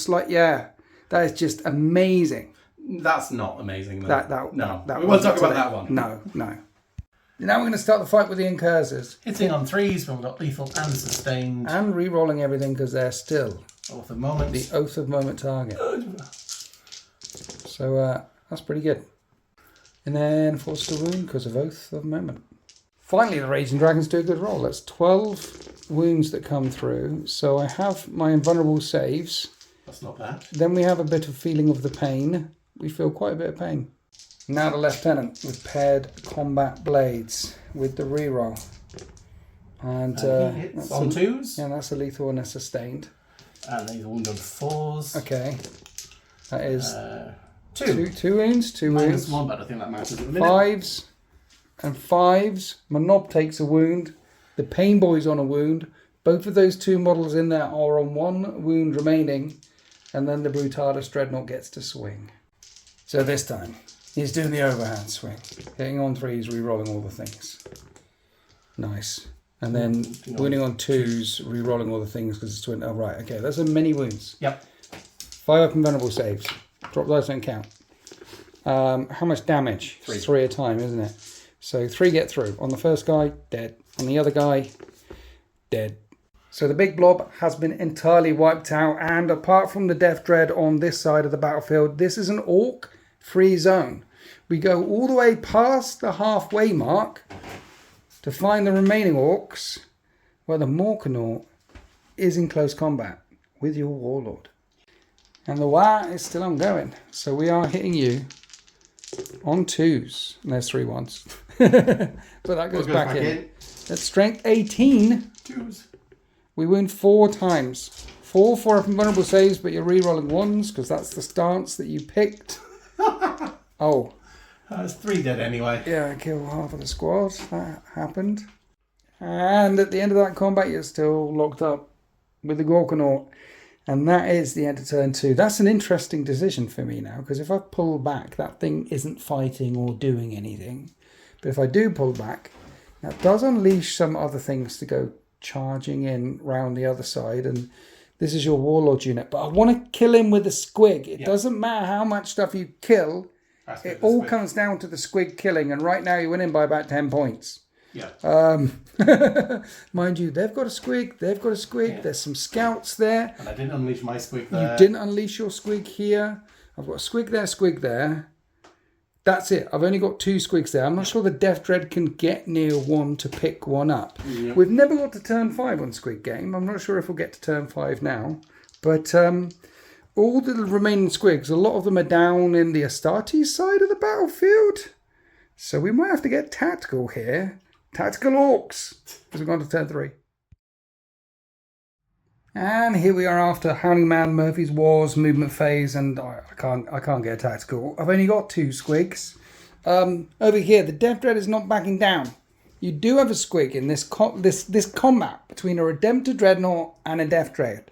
That is just amazing. That's not amazing, though. That we won't talk about that one. No. Now we're going to start the fight with the incursors. Hitting on 3s, we've got lethal and sustained. And re-rolling everything because they're still Oath of Moment. the Oath of Moment target. So that's pretty good. And then force to wound because of Oath of Moment. Finally, the Raging Dragons do a good roll. That's 12 wounds that come through. So I have my invulnerable saves. That's not bad. Then we have a bit of feeling of the pain. We feel quite a bit of pain. Now the Lieutenant with paired combat blades with the reroll. And he hits on 2s. Yeah, that's a lethal and a sustained. And he's a wound on 4s. Okay. That is 2. Two wounds. Two wounds. -1, but I think that matters at the minute. 5s and 5s. My knob takes a wound. The Pain Boy's on a wound. Both of those 2 models in there are on 1 wound remaining. And then the Brutalis Dreadnought gets to swing. So this time, he's doing the overhand swing. Hitting on 3s, re-rolling all the things. Nice. And then wounding on 2s, re-rolling all the things because it's twin. Oh, right. Okay, that's a many wounds. Yep. 5 up invulnerable saves. Drop dice don't count. How much damage? 3. 3 a time, isn't it? So 3 get through. On the first guy, dead. On the other guy, dead. So the big blob has been entirely wiped out, and apart from the Death Dread on this side of the battlefield, this is an Orc-free zone. We go all the way past the halfway mark to find the remaining Orcs, where the Morkanaut is in close combat with your Warlord. And the war is still ongoing, so we are hitting you on 2s. And there's 3 ones. But that goes back in. At strength 18, 2s. We wound 4 times. 4 for invulnerable saves, but you're re-rolling 1s because that's the stance that you picked. Oh. That's 3 dead anyway. Yeah, I killed half of the squad. That happened. And at the end of that combat, you're still locked up with the Gorkanaut. And that is the end of turn 2. That's an interesting decision for me now, because if I pull back, that thing isn't fighting or doing anything. But if I do pull back, that does unleash some other things to go charging in round the other side, and this is your Warlord unit. But I want to kill him with a Squig. It doesn't matter how much stuff you kill. It all comes down to the Squig killing, and right now you're winning by about 10 points. Yeah. Mind you, they've got a Squig. They've got a Squig. Yeah. There's some scouts there. And I didn't unleash my Squig there. You didn't unleash your Squig here. I've got a Squig there, Squig there. That's it. I've only got 2 Squigs there. I'm not sure the Death Dread can get near 1 to pick 1 up. Yep. We've never got to turn 5 on Squig Game. I'm not sure if we'll get to turn 5 now. But all the remaining Squigs, a lot of them are down in the Astartes side of the battlefield. So we might have to get tactical here. Tactical Orcs. As we've gone to turn 3. And here we are after Howling Man, Murphy's Wars, movement phase, and I can't get a tactical. I've only got 2 Squigs. Over here, the Death Dread is not backing down. You do have a Squig in this combat between a Redemptor Dreadnought and a Death Dread.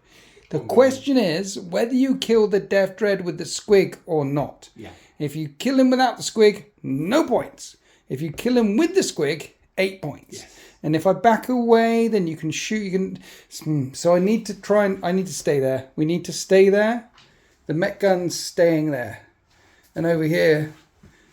The question is whether you kill the Death Dread with the Squig or not. Yeah. If you kill him without the Squig, no points. If you kill him with the Squig, 8 points. Yes. And if I back away, then you can shoot. You can. So I need to stay there. We need to stay there. The mech gun's staying there. And over here,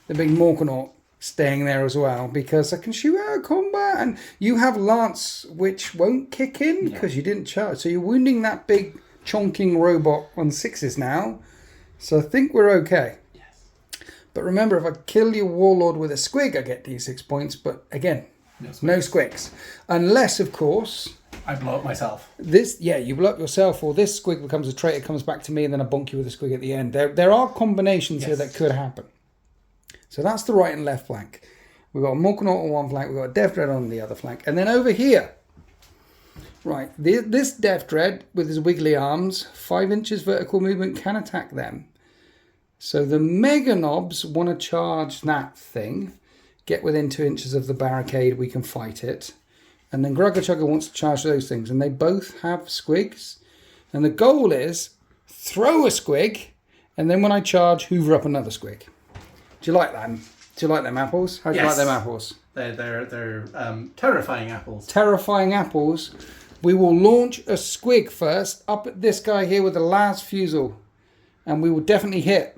the big Morkanaut staying there as well. Because I can shoot out of combat. And you have Lance, which won't kick in because you didn't charge. So you're wounding that big chonking robot on 6s now. So I think we're okay. Yes. But remember, if I kill your Warlord with a Squig, I get D6 points. But again, no Squigs. Unless, of course, I blow up myself. You blow up yourself, or this Squig becomes a traitor, comes back to me, and then I bonk you with a Squig at the end. There are combinations here that could happen. So that's the right and left flank. We've got a Morkanaut on one flank, we've got a Death Dread on the other flank. And then over here, right, this Death Dread with his wiggly arms, 5 inches vertical movement, can attack them. So the Mega Knobs want to charge that thing. Get within 2 inches of the barricade, we can fight it. And then Grugga Chugga wants to charge those things. And they both have Squigs. And the goal is throw a Squig, and then when I charge, hoover up another Squig. Do you like them? Do you like them apples? How do you like them apples? They're terrifying apples. Terrifying apples. We will launch a Squig first up at this guy here with the last fusel. and we will definitely hit.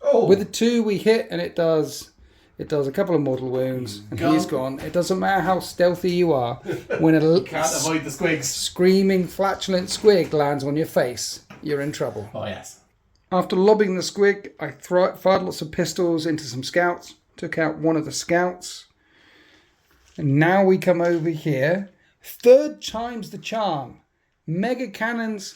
Oh. With the 2 we hit, and it does a couple of mortal wounds, and he's gone. It doesn't matter how stealthy you are, when a Can't avoid the squigs. screaming, flatulent squig lands on your face, you're in trouble. Oh, yes. After lobbing the squig, I fired lots of pistols into some scouts, took out one of the scouts, and now we come over here. 3rd time's the charm. Mega cannons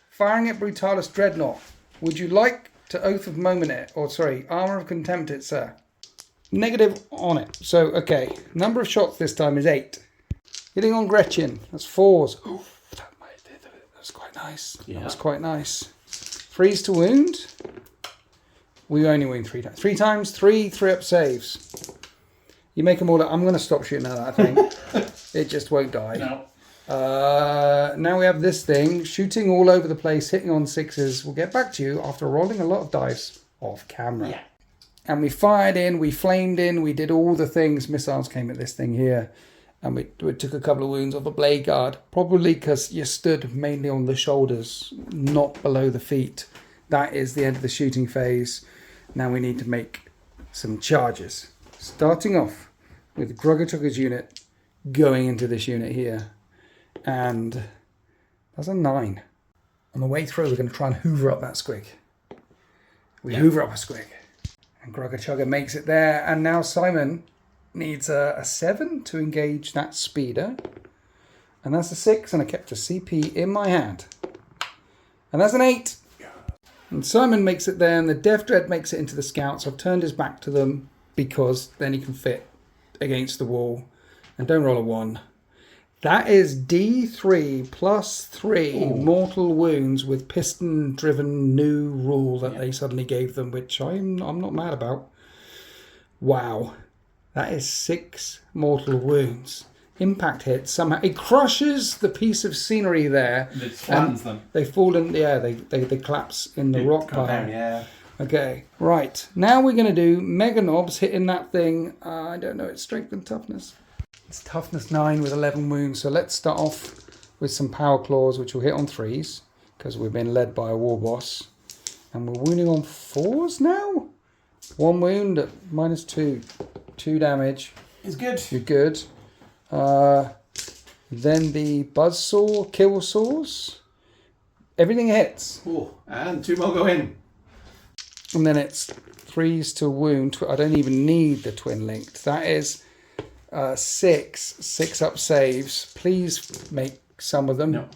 firing at Brutalis Dreadnought. Would you like to Oath of Moment it? Or, sorry, Armour of Contempt it, sir? Negative on it. So, okay. Number of shots this time is 8. Hitting on Gretchen. That's 4s. Oh, that's quite nice. Yeah. That was quite nice. Freeze to wound. We only wound 3 times. 3 times, 3 up saves. You make them all up. I'm going to stop shooting at that, I think. It just won't die. No. Now we have this thing. Shooting all over the place, hitting on 6s. We'll get back to you after rolling a lot of dice off camera. Yeah. And we fired in, we flamed in, we did all the things. Missiles came at this thing here. And we took a couple of wounds off a blade guard. Probably because you stood mainly on the shoulders, not below the feet. That is the end of the shooting phase. Now we need to make some charges. Starting off with Gruggertugger's unit going into this unit here. And that's a 9. On the way through, we're going to try and hoover up that squig. We hoover up a squig. And Gruggerchugger makes it there. And now Simon needs a 7 to engage that speeder. And that's a 6. And I kept a CP in my hand. And that's an 8. And Simon makes it there. And the Death Dread makes it into the scouts. I've turned his back to them because then he can fit against the wall. And don't roll a 1. That is D3 plus 3 mortal wounds with piston-driven new rule that they suddenly gave them, which I'm not mad about. Wow. That is 6 mortal wounds. Impact hits somehow. It crushes the piece of scenery there. It flattens them. They fall in, they collapse in the rock pile. Down, yeah. Okay, right. Now we're going to do Mega Knobs hitting that thing. I don't know, it's strength and toughness. It's toughness 9 with 11 wounds. So let's start off with some power claws, which will hit on 3s because we've been led by a war boss. And we're wounding on 4s now. 1 wound at -2. 2 damage. It's good. You're good. Then the buzzsaw, kill saws. Everything hits. Oh, and 2 more go in. And then it's 3s to wound. I don't even need the twin linked. That is 6 up saves. Please make some of them. No.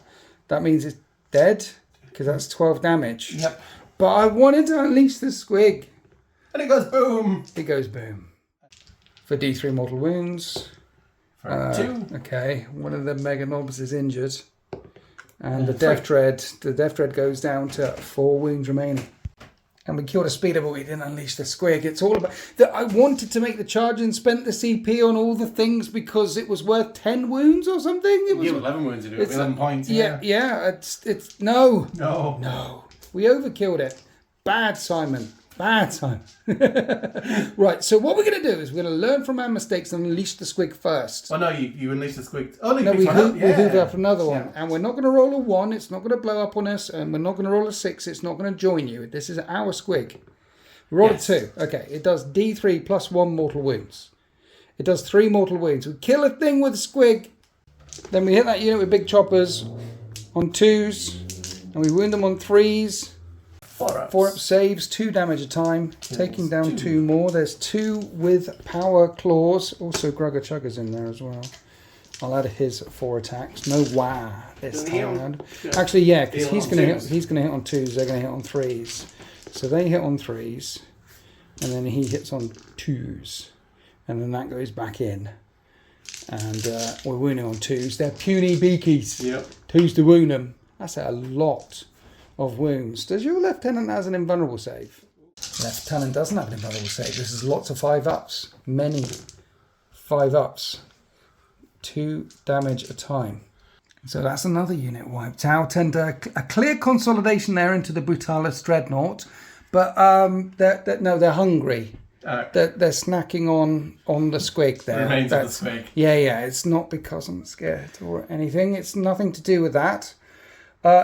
That means it's dead because that's 12 damage. Yep. But I wanted to unleash the squig. And it goes boom. It goes boom. For D3 mortal wounds. For 2. Okay, one of the Mega Knobs is injured. And the Death Dread goes down to 4 wounds remaining. And we killed a speeder, but we didn't unleash the squig. It's all about that. I wanted to make the charge and spent the CP on all the things because it was worth 10 wounds or something. It was 11 wounds to do it. 11 points. Yeah. It's no. No. We overkilled it. Bad, Simon. Bad, Simon. Right. So what we're going to do is we're going to learn from our mistakes and unleash the squig first. Oh no, you unleash the squig. Oh no, we hoover up another one, Yeah. and we're not going to roll a 1. It's not going to blow up on us, and we're not going to roll a 6. It's not going to join you. This is our squig. We roll a 2. Okay, it does D3 plus 1 mortal wounds. It does 3 mortal wounds. We kill a thing with a squig, then we hit that unit with big choppers on 2s, and we wound them on 3s. 4 up saves, 2 damage a time, taking down 2 more. There's 2 with power claws. Also, Gruggerchugger's in there as well. I'll add his 4 attacks. No wow this time around. Actually, yeah, because he's going to hit on 2s. They're going to hit on 3s. So they hit on 3s, and then he hits on 2s, and then that goes back in. And we're wounding on 2s. They're puny beakies. Yep. 2s to wound them. That's a lot of wounds. Does your lieutenant has an invulnerable save? Lieutenant doesn't have an invulnerable save. This is lots of 5-ups. Many 5-ups. 2 damage a time. So that's another unit wiped out, and a clear consolidation there into the Brutalis Dreadnought. But they're hungry. They're snacking on the squig there. The remains of the squig. Yeah. It's not because I'm scared or anything. It's nothing to do with that.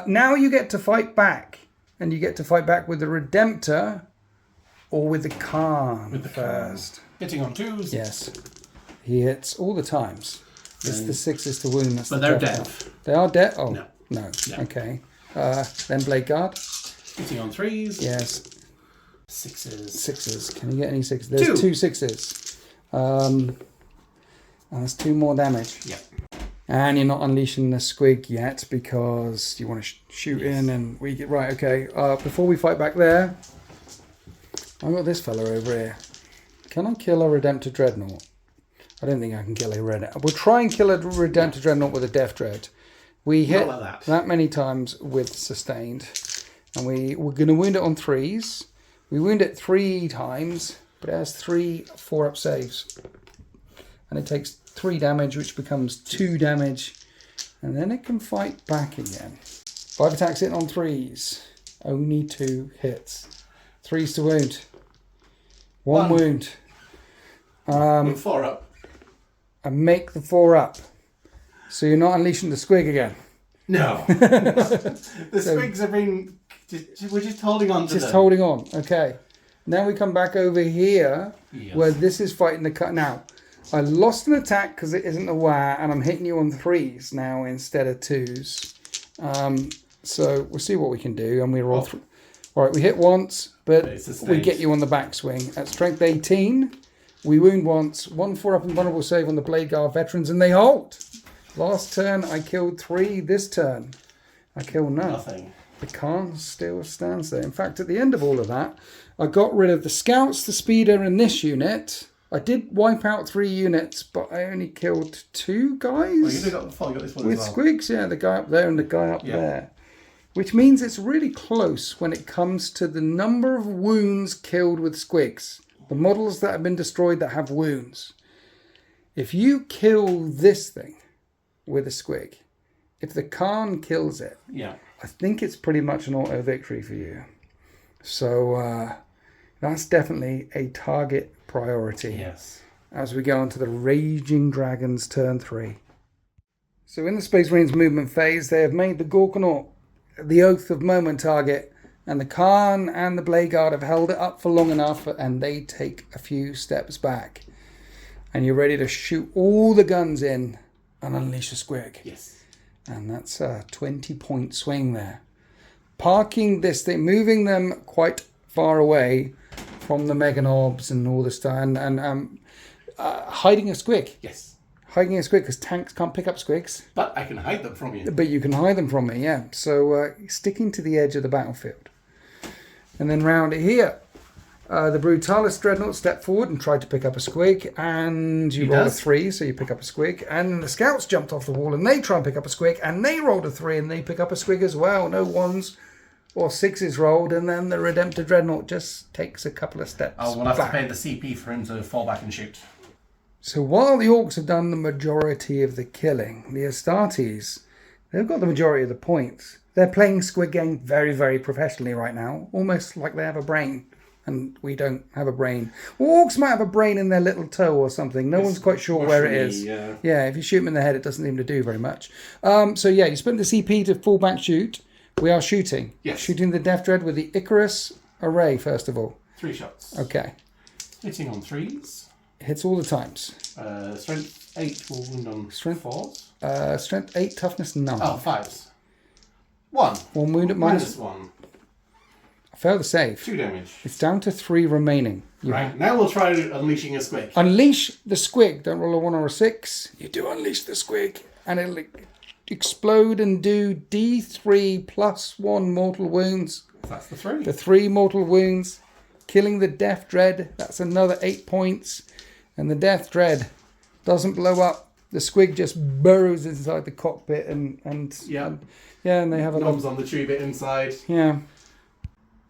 Now you get to fight back and you get to fight back with the Redemptor or with the Khan first. Hitting on 2s. Yes. He hits all the times. It's the 6s to wound. That's but the they're tough dead. part. They are dead? Oh, No. no. Okay. Then Blade Guard. Hitting on 3s. Yes. 6s. 6s. Can you get any 6s? There's 2 6s. And that's 2 more damage. Yeah. And you're not unleashing the Squig yet because you want to shoot in and we get... Right, okay. Before we fight back there, I've got this fella over here. Can I kill a Redemptor Dreadnought? I don't think I can kill a Redemptor. We'll try and kill a Redemptor Dreadnought with a Death Dread. We hit like that many times with sustained. And we're going to wound it on 3s. We wound it 3 times, but it has 3 4-up saves. And it takes 3 damage, which becomes 2 damage. And then it can fight back again. 5 attacks hitting on 3s. Only 2 hits. 3s to wound. 1 wound. With 4 up. And make the 4 up. So you're not unleashing the Squig again. No. The Squigs have been... We're just holding on to them. Just holding on. Okay. Now we come back over here Yes. where this is fighting the cut. Now, I lost an attack because it isn't a WAR and I'm hitting you on 3s now instead of 2s. So we'll see what we can do. And we roll through. All right, we hit once, but we get you on the backswing. At strength 18, we wound once. 1 4-up invulnerable save on the Blade Guard veterans, and they hold. Last turn, I killed 3. This turn, I killed none. Nothing. The Khan still stands there. In fact, at the end of all of that, I got rid of the scouts, the speeder, and this unit. I did wipe out 3 units, but I only killed 2 guys. Well, you got this one with as well. Squigs, yeah, the guy up there and the guy up there. Which means it's really close when it comes to the number of wounds killed with Squigs. The models that have been destroyed that have wounds. If you kill this thing with a Squig, if the Khan kills it, I think it's pretty much an auto victory for you. So that's definitely a target priority. Yes. As we go on to the Raging Dragons turn 3. So in the Space Marines movement phase, they have made the Gorkanaut the Oath of Moment target, and the Khan and the Blade Guard have held it up for long enough, and they take a few steps back. And you're ready to shoot all the guns in and unleash a Squig. Yes. And that's a 20-point swing there. Parking this thing, moving them quite far away from the Meganobs and all this stuff, and hiding a Squig. Yes. Hiding a Squig, because tanks can't pick up Squigs. But I can hide them from you. But you can hide them from me, yeah. So sticking to the edge of the battlefield. And then round here, the Brutalis Dreadnought stepped forward and tried to pick up a Squig, and you roll a 3, so you pick up a Squig. And the Scouts jumped off the wall, and they try and pick up a Squig, and they rolled a 3, and they pick up a Squig as well. No 1s or 6s rolled, and then the Redemptor Dreadnought just takes a couple of steps we'll have back. to pay the CP for him to fall back and shoot. So while the Orks have done the majority of the killing, the Astartes, they've got the majority of the points. They're playing Squig Game very, very professionally right now, almost like they have a brain. And we don't have a brain. Well, Orks might have a brain in their little toe or something. No one's quite sure where it is. Yeah, if you shoot them in the head, it doesn't seem to do very much. So yeah, you spent the CP to full back shoot. We are shooting. Yes. Shooting the Death Dread with the Icarus array, first of all. 3 shots. Okay. Hitting on 3s. Hits all the times. Strength 8 will wound on 4s. Strength 8, toughness 9. Oh, 5s. 1. 1 wound at minus 1. Fail the save. 2 damage. It's down to 3 remaining. Right, now we'll try unleashing a Squig. Unleash the Squig. Don't roll a 1 or a 6. You do unleash the Squig, and it'll explode and do D3 plus 1 mortal wounds. That's the 3. The 3 mortal wounds. Killing the Death Dread. That's another 8 points. And the Death Dread doesn't blow up. The Squig just burrows inside the cockpit and and they have a knobs on the tube bit inside. Yeah.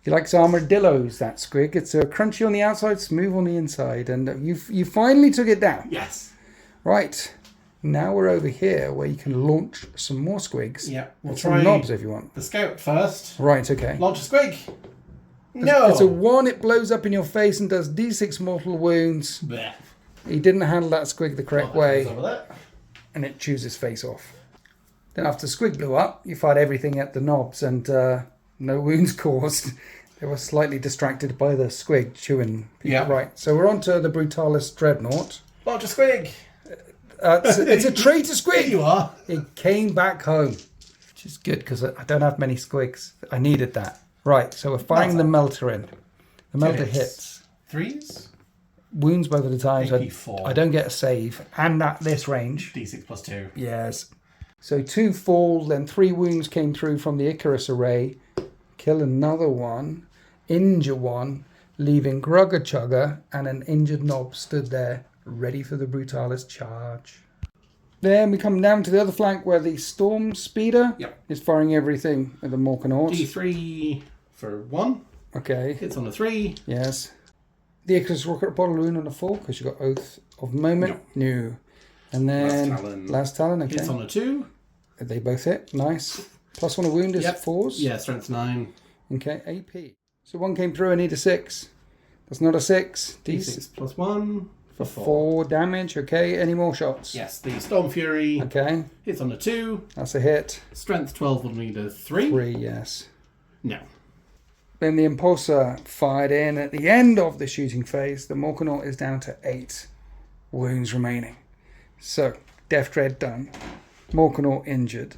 He likes armadillos, that Squig. It's crunchy on the outside, smooth on the inside. And you finally took it down. Yes. Right. Now we're over here where you can launch some more Squigs. Yeah. We'll try some knobs if you want. The Scout first. Right, okay. Launch a Squig. No. It's a 1, it blows up in your face and does D6 mortal wounds. Blech. He didn't handle that Squig the correct way. Over there. And it chews his face off. Then after the Squig blew up, you fired everything at the knobs and No wounds caused. They were slightly distracted by the squig chewing people. Yeah. Right, so we're on to the Brutalis Dreadnought. Roger Squig. It's a traitor squig. Here you are. It came back home, which is good because I don't have many squigs. I needed that. Right, so we're firing the melter in. The melter hits. 3s. Wounds both of the times. AP 4. I don't get a save. And at this range. D6 plus 2. Yes. So 2 fall, then 3 wounds came through from the Icarus array. Kill another one. Injure one. Leaving Grugger Chugger and an injured knob stood there, ready for the Brutalis charge. Then we come down to the other flank where the Storm Speeder is firing everything at the Morkanort. D3 for 1. Okay. Hits on a 3. Yes. The Icarus Rocket Bottle Rune on a 4 because you got Oath of Moment. No. And then Last Talon. Okay. Hits on a 2. They both hit. Nice. Plus 1 a wound is 4s. Yeah, strength 9. Okay, AP. So 1 came through, I need a 6. That's not a 6. D6 plus 1 for 4 damage. Okay, any more shots? Yes, the Storm Fury Okay, hits on a 2. that's a hit. Strength 12 will need a 3. 3, yes. No. Then the Impulsor fired in at the end of the shooting phase. The Morkanort is down to 8 wounds remaining. So, Death Dread done. Morkanort injured.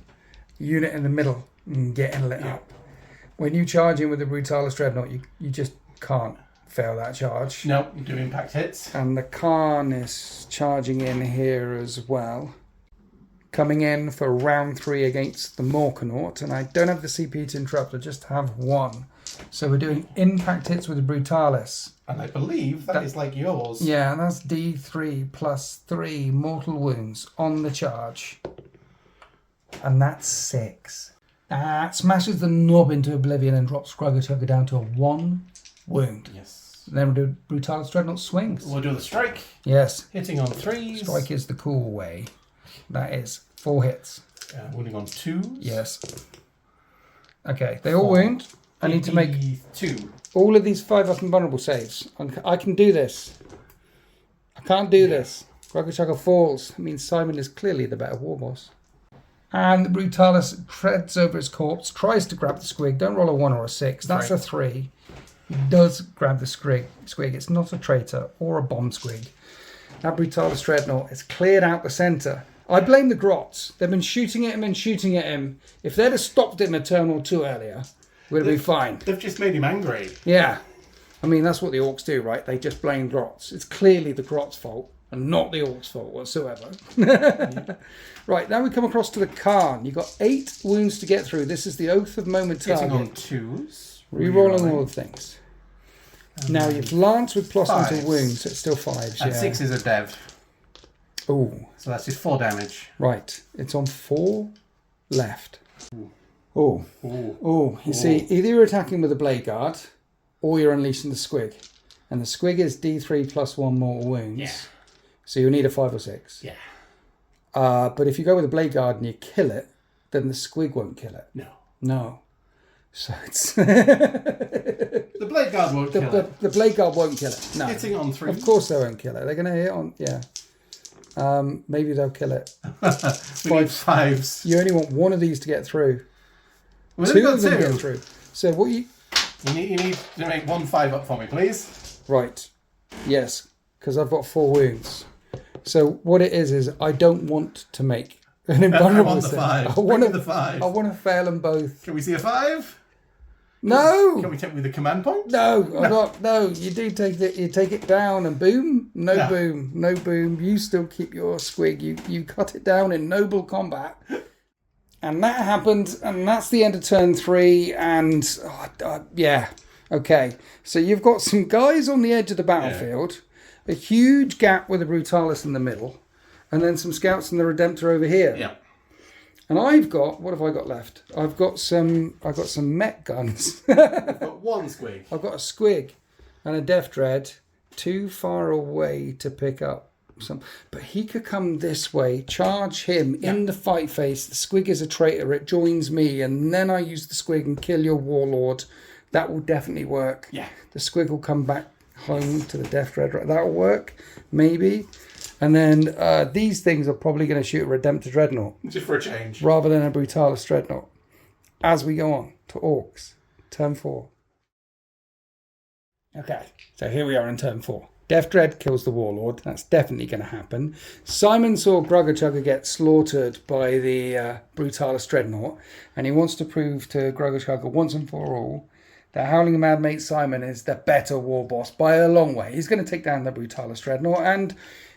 Unit in the middle getting lit up. When you charge in with the Brutalis Dreadnought, you just can't fail that charge. No, you do impact hits. And the Khan is charging in here as well. Coming in for round 3 against the Morkanort. And I don't have the CP to interrupt, I just have 1. So we're doing impact hits with the Brutalis. And I believe that is like yours. Yeah, that's D3 plus 3 mortal wounds on the charge. And that's 6. That smashes the knob into oblivion and drops Grugger Chugger down to a 1 wound. Yes. Then we'll do Brutalis Dreadnought swings. We'll do the strike. Yes. Hitting on 3s. Strike is the cool way. That is 4 hits. Wounding on 2s. Yes. Okay, they all wound. I need to make 2. all of these 5 up and vulnerable saves. I can do this. I can't do this. Grugger Chugger falls. That means Simon is clearly the better war boss. And the Brutalis treads over his corpse, tries to grab the squig. Don't roll a 1 or a 6. That's a 3. He does grab the squig. It's not a traitor or a bomb squig. That Brutalis Dreadnought has cleared out the centre. I blame the Grots. They've been shooting at him and shooting at him. If they'd have stopped him a turn or 2 earlier, we'd have been fine. They've just made him angry. Yeah. I mean, that's what the Orks do, right? They just blame Grots. It's clearly the Grots' fault and not the Orks' fault whatsoever. Right, now we come across to the Khan. You've got 8 wounds to get through. This is the Oath of Moment target. Hitting on 2s. Rerolling all the things. Now you've Lance with plus 1 to wounds, so it's still 5s. And yeah. 6 is a dev. Oh, So that's just 4 damage. right. It's on 4 left. Oh, Ooh. oh. You see, either you're attacking with a Blade Guard or you're unleashing the Squig. And the Squig is D3 plus 1 mortal wounds. Yeah. So you'll need a 5 or 6. Yeah. But if you go with a Blade Guard and you kill it, then the Squig won't kill it. No. No. So it's... The Blade Guard won't kill it. The Blade Guard won't kill it. No. Hitting on 3. Of course they won't kill it. They're going to hit on... Yeah. Maybe they'll kill it. We need 5s. You only want 1 of these to get through. We've 2 got of them 2. get through. So what you... You need to make 1 5 up for me, please. Right. Yes. Because I've got 4 wounds. So what it is I don't want to make an invulnerable I want the 5. I want the 5. I want to fail them both. Can we see a 5? No. Can we take with the command point? No, I'm not. No, you do take it. You take it down and boom. No boom. No boom. You still keep your squig. You cut it down in noble combat. And that happened, and that's the end of turn 3. And yeah, okay. So you've got some guys on the edge of the battlefield, a huge gap with a Brutalis in the middle, and then some scouts and the Redemptor over here. Yeah. And I've got, what have I got left? I've got some mech guns. We've got 1 squig. I've got a Squig and a Death Dread too far away to pick up some. But he could come this way, charge him in the fight phase. The Squig is a traitor. It joins me. And then I use the Squig and kill your Warlord. That will definitely work. Yeah. The Squig will come back home to the Death Dread. That'll work. Maybe. And then these things are probably going to shoot a Redemptor Dreadnought. Just for a change. Rather than a Brutalis Dreadnought. As we go on to Orks. turn 4. Okay, so here we are in turn 4. Death Dread kills the Warlord. That's definitely going to happen. Simon saw Gruggerchugger get slaughtered by the Brutalis Dreadnought, and he wants to prove to Gruggerchugger once and for all that Howling Mad Mate Simon is the better war boss by a long way. He's going to take down the Brutalis Dreadnought, and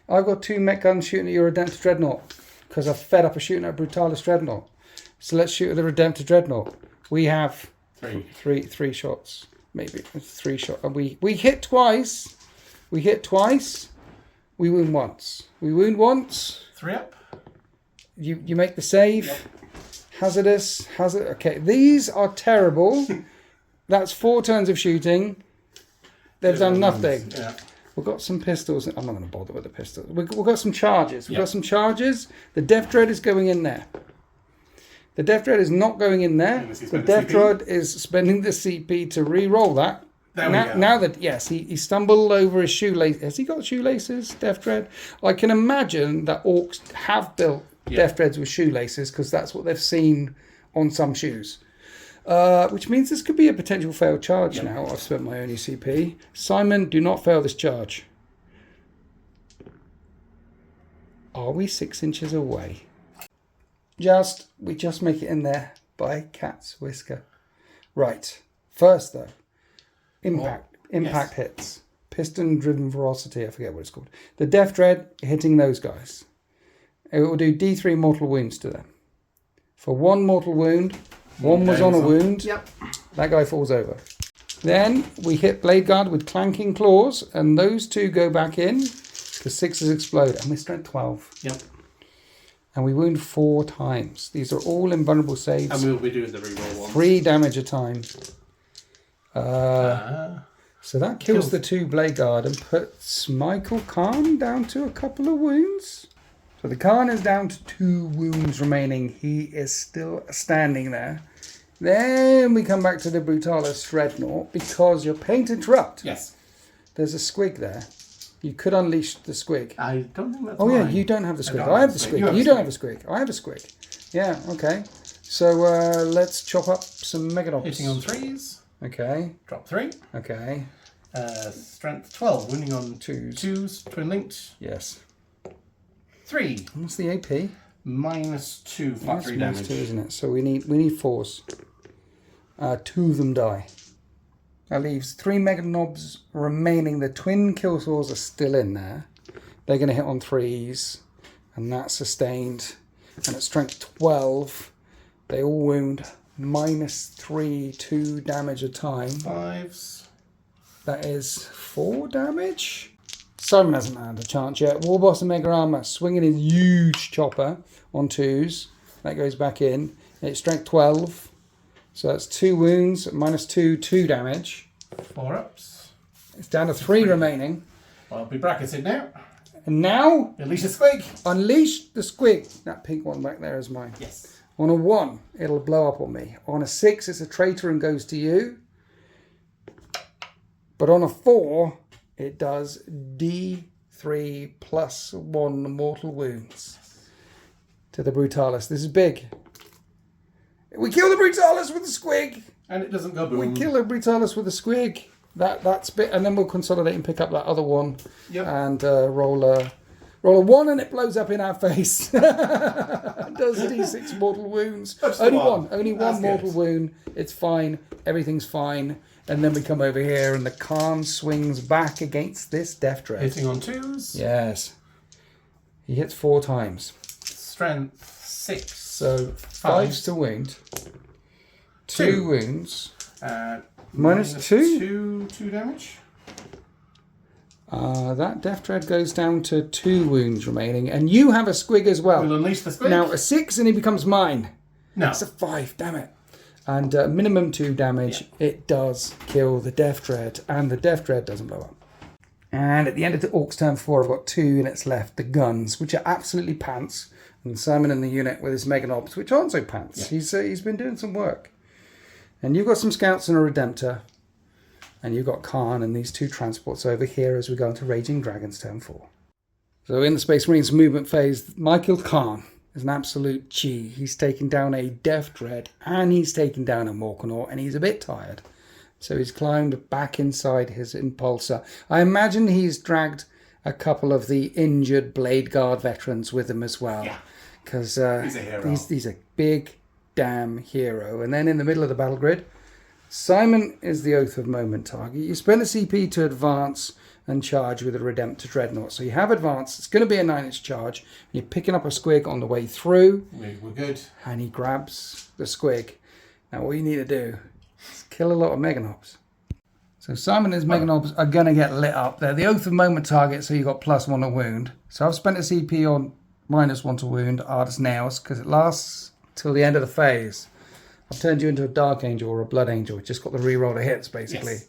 I've got 2 mech guns shooting at your Redemptor Dreadnought because I'm fed up of shooting at Brutalis Dreadnought. So let's shoot at the Redemptor Dreadnought. We have three shots. Maybe 3 shots. We hit twice. We hit twice. We wound once. We wound once. 3 up. You make the save. Yep. Hazardous. Okay, these are terrible. That's 4 turns of shooting. They've done nothing. Yeah. We've got some pistols. I'm not going to bother with the pistols. We've got some charges. We've got some charges. The Death Dread is going in there. The Death Dread is not going in there. The Death Dread is spending the CP to re-roll that. Now that, yes, he stumbled over his shoelace. Has he got shoelaces, Death Dread? I can imagine that Orks have built Death Dreads with shoelaces because that's what they've seen on some shoes. Which means this could be a potential failed charge now. I've spent my only CP. Simon, do not fail this charge. Are we 6 inches away? We just make it in there by cat's whisker. Right. First though, impact hits. Piston driven velocity, I forget what it's called. The Death Dread hitting those guys. It will do D3 mortal wounds to them. For 1 mortal wound, 1 was on a wound. Yep. That guy falls over. Then we hit Blade Guard with clanking claws, and those 2 go back in because 6s explode, and we're strength 12. Yep. And we wound 4 times. These are all invulnerable saves. And we'll be doing the reroll ones. 3 damage a time. So that kills the 2 Blade Guard and puts Michael Khan down to a couple of wounds. So the Khan is down to 2 wounds remaining. He is still standing there. Then we come back to the Brutalis Dreadnought because you're pain to interrupt. Yes. There's a Squig there. You could unleash the Squig. I don't think that's yeah, you don't have the Squig. I have the Squig. You don't have a Squig. I have a Squig. Yeah, okay. So let's chop up some Megadons. Hitting on 3s. Okay. Drop 3. Okay. Strength 12. Wounding on 2s. 2s. Twin linked. Yes. 3. What's the AP? -2. Flat 3 damage. -2, isn't it? So we need 4s. 2 of them die. That leaves 3 Meganobs remaining. The twin kill saws are still in there. They're going to hit on 3s. And that's sustained. And at strength 12, they all wound -3, 2 damage a time. 5s. That is 4 damage. Simon hasn't had a chance yet. Warboss and Mega Armor swinging his huge chopper on 2s. That goes back in. It's strength 12. So that's 2 wounds, -2, 2 damage. 4 ups. It's down to 3 remaining. Well, I'll be bracketed now. And now, Unleash the Squig. unleash the Squig. That pink one back there is mine. Yes. On a 1, it'll blow up on me. On a 6, it's a traitor and goes to you. But on a 4, it does D3 plus 1 mortal wounds to the Brutalis. This is big. We kill the Brutalis with the Squig. And it doesn't go boom. We kill the Brutalis with a Squig. That's bit, and then we'll consolidate and pick up that other one. Yep. And roll a 1, and it blows up in our face. It does D6 mortal wounds. Only one mortal wound. It's fine. Everything's fine. And then we come over here, and the Khan swings back against this Death Dread. Hitting on 2s. Yes. He hits 4 times. Strength 6. So 5s to wound. 2 wounds. -2. 2 damage. That Death Dread goes down to 2 wounds remaining, and you have a Squig as well. We'll unleash the Squig. Now a 6 and he becomes mine. No. It's a 5, damn it. And minimum 2 damage. Yeah. It does kill the Death Dread, and the Death Dread doesn't blow up. And at the end of the Orcs turn 4, I've got 2 units left. The guns, which are absolutely pants. And Simon in the unit with his Meganobs, which aren't so pants. Yeah. He's been doing some work. And you've got some scouts and a Redemptor. And you've got Khan and these 2 transports over here as we go into Raging Dragons turn 4. So in the Space Marines movement phase, Michael Khan is an absolute G. He's taken down a Death Dread and he's taken down a Morkanor, and he's a bit tired. So he's climbed back inside his Impulsor. I imagine he's dragged a couple of the injured Blade Guard veterans with him as well. Yeah. Because he's a hero. He's a big damn hero. And then in the middle of the battle grid, Simon is the Oath of Moment target. You spend a CP to advance and charge with a Redemptor Dreadnought. So you have advanced. It's going to be a 9-inch charge. You're picking up a Squig on the way through. We're good. And he grabs the Squig. Now what you need to do is kill a lot of Meganobs. So Simon and his Meganobs are going to get lit up. They're the Oath of Moment target, so you've got +1 to wound. So I've spent a CP on -1 to wound, Artist Nails, because it lasts till the end of the phase. I've turned you into a Dark Angel or a Blood Angel. Just got the reroll to hits, basically. Yes.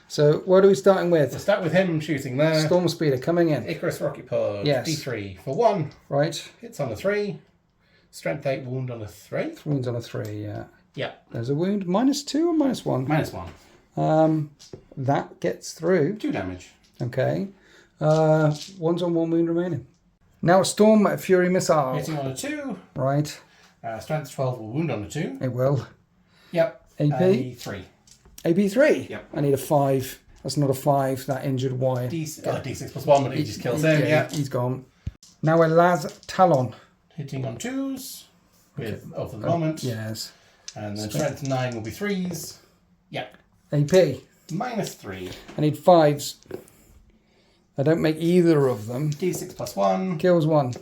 So what are we starting with? We'll start with him shooting there. Storm Speeder coming in. Icarus Rocket Pod. Yes. D3 for 1. Right. Hits on a 3. Strength 8, wound on a 3. Wounds on a 3, yeah. Yeah. There's a wound. -2 or -1? -1. That gets through. 2 damage. Okay. One's on 1 wound remaining. Now a Storm Fury Missile. Hitting on a 2. Right. Strength 12 will wound on a 2. It will. Yep. AP? 3. AP3? Yep. I need a 5. That's not a 5, that injured wire. D6 +1, but he just kills him. Yeah. He's gone. Now a Laz Talon. Hitting on 2s with Oath of the Moment. Yes. And then strength 9 will be 3s. Yeah. AP. -3. I need 5s. I don't make either of them. D6 +1. Kills 1.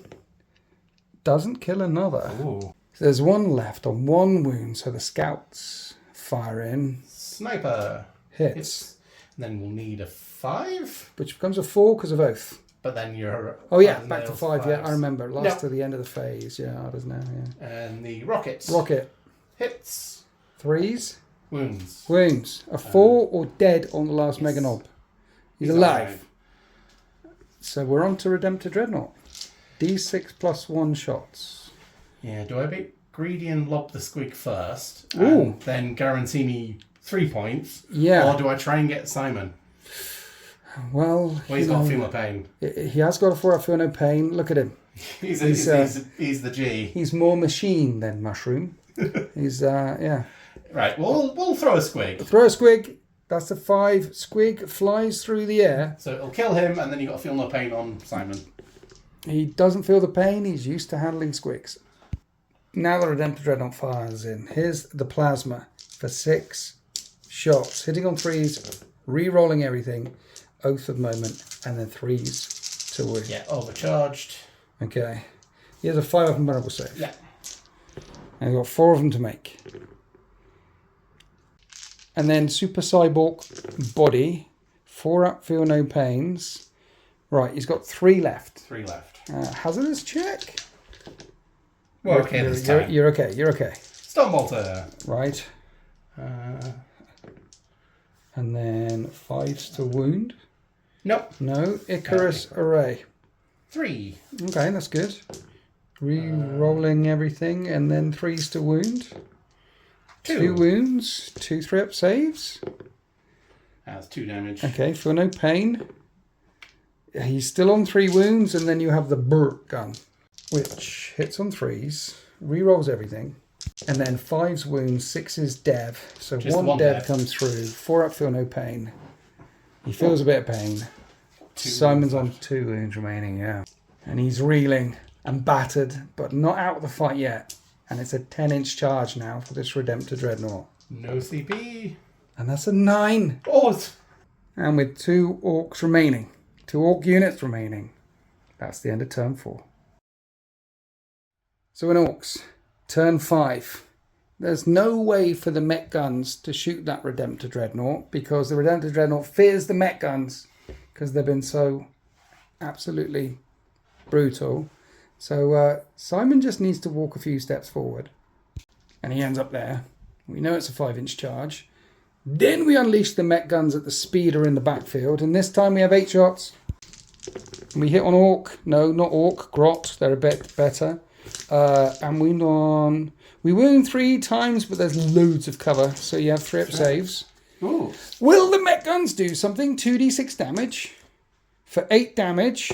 Doesn't kill another. Ooh. There's 1 left on 1 wound, so the scouts fire in. Sniper. Hits. And then we'll need a 5. Which becomes a 4 because of Oath. But then you're... Oh yeah, back to 5, yeah, I remember. Last Yep. to the end of the phase, yeah, I does now, yeah. And the rocket. Rocket. Hits. 3s. Wounds. Wounds. A 4 or dead on the last Yes. Meganob. He's alive. So we're on to Redemptor Dreadnought. D6 +1 shots. Yeah, do I be greedy and lob the Squig first? Ooh. And then guarantee me 3 points? Yeah. Or do I try and get Simon? Well, He's got a Feel No Pain. He has got a 4 Feel No Pain. Look at him. He's the G. He's more machine than mushroom. He's, yeah. Right, we'll throw a Squig. Throw a Squig. That's a 5. Squig flies through the air. So it'll kill him, and then you've got Feel No Pain on Simon. He doesn't feel the pain. He's used to handling Squigs. Now the Redemptor Dreadnought fires in. Here's the Plasma for 6 shots. Hitting on 3s, re-rolling everything. Oath of Moment, and then 3s to wound. Yeah, overcharged. Okay. He has a 5 up and vulnerable save. Yeah. And we've got 4 of them to make. And then Super Cyborg Body. 4 up, Feel No Pains. Right, he's got 3 left. 3 left. Hazardous check. We're okay this time. You're okay, you're okay. Stonebolter. Right. And then 5s to wound. Nope. No. Icarus Array. 3. Okay, that's good. Re-rolling everything, and then 3s to wound. 2 wounds, 2 3-up saves. That's 2 damage. Okay, Feel No Pain. He's still on 3 wounds, and then you have the Burp gun, which hits on 3s, re-rolls everything, and then 5's wounds, 6's dev. So Just 1 one dev dev. comes through, 4 up, Feel No Pain. He feels a bit of pain. 2 Simon's wounds on left. 2 wounds remaining, yeah. And he's reeling and battered, but not out of the fight yet. And it's a 10-inch charge now for this Redemptor Dreadnought. No CP. And that's a 9. Oh, And with 2 Orks remaining, 2 Ork units remaining, that's the end of turn 4. So in Orks, turn 5. There's no way for the mech guns to shoot that Redemptor Dreadnought because the Redemptor Dreadnought fears the mech guns because they've been so absolutely brutal. So Simon just needs to walk a few steps forward and he ends up there. We know it's a 5-inch charge. Then we unleash the mech guns at the speeder in the backfield, and this time we have 8 shots. We hit on Ork. No, not Ork. Grot. They're a bit better. And we wound 3 times, but there's loads of cover, so you have 3-up saves. Ooh. Will the mech guns do something? 2d6 damage for 8 damage.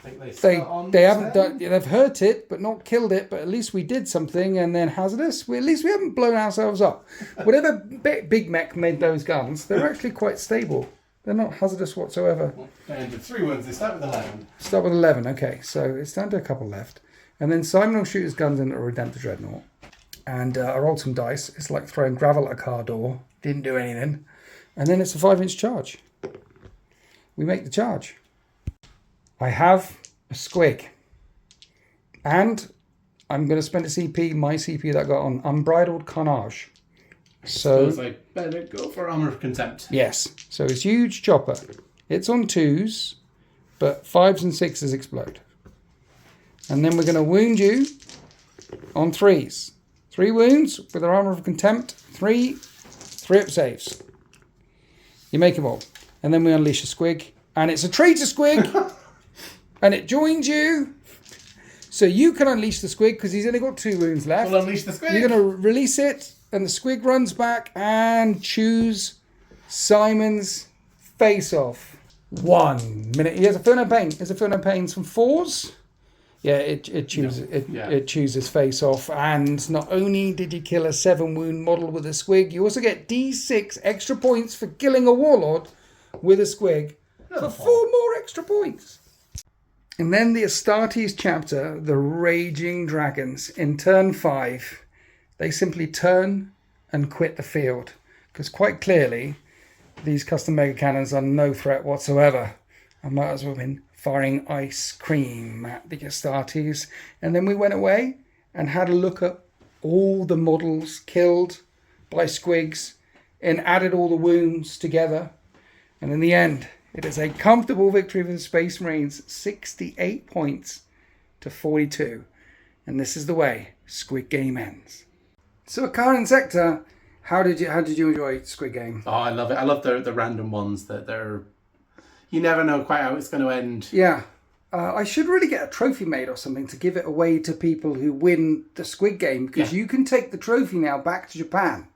I think they haven't done. They've hurt it, but not killed it. But at least we did something. And then hazardous. At least we haven't blown ourselves up. Whatever Big Mech made those guns, they're actually quite stable. They're not hazardous whatsoever. And 3 wounds. They start with 11. Start with 11. Okay, so it's down to a couple left. And then Simon will shoot his guns into a Redemptor Dreadnought. And I rolled some dice. It's like throwing gravel at a car door. Didn't do anything. And then it's a 5-inch charge. We make the charge. I have a Squig. And I'm going to spend a CP, my CP that I got on Unbridled Carnage. So I better go for Armour of Contempt. Yes. So it's huge chopper. It's on 2s, but 5s and 6s explode. And then we're going to wound you on 3s. 3 wounds with our Armour of Contempt. 3 up saves. You make them all. And then we unleash a Squig. And it's a traitor Squig. And it joins you. So you can unleash the Squig because he's only got 2 wounds left. We'll unleash the Squig. You're going to release it. And the Squig runs back and choose Simon's face off. 1 minute. He has a Feel No Pain. Is a Feel No Pains from 4s? Yeah, it chooses it chooses face off. And not only did you kill a 7-wound model with a Squig, you also get D6 extra points for killing a Warlord with a Squig for 4 more extra points. And then the Astartes chapter, the Raging Dragons, in turn 5, they simply turn and quit the field. Because quite clearly, these custom mega cannons are no threat whatsoever. I might as well have been firing ice cream at the Astartes. And then we went away and had a look at all the models killed by Squigs and added all the wounds together. And in the end, it is a comfortable victory for the Space Marines, 68 points to 42. And this is the way Squig Game ends. So, Karen Sector, how did you enjoy Squig Game? Oh, I love it. I love the random ones that they're... You never know quite how it's going to end. Yeah. I should really get a trophy made or something to give it away to people who win the Squig Game, because you can take the trophy now back to Japan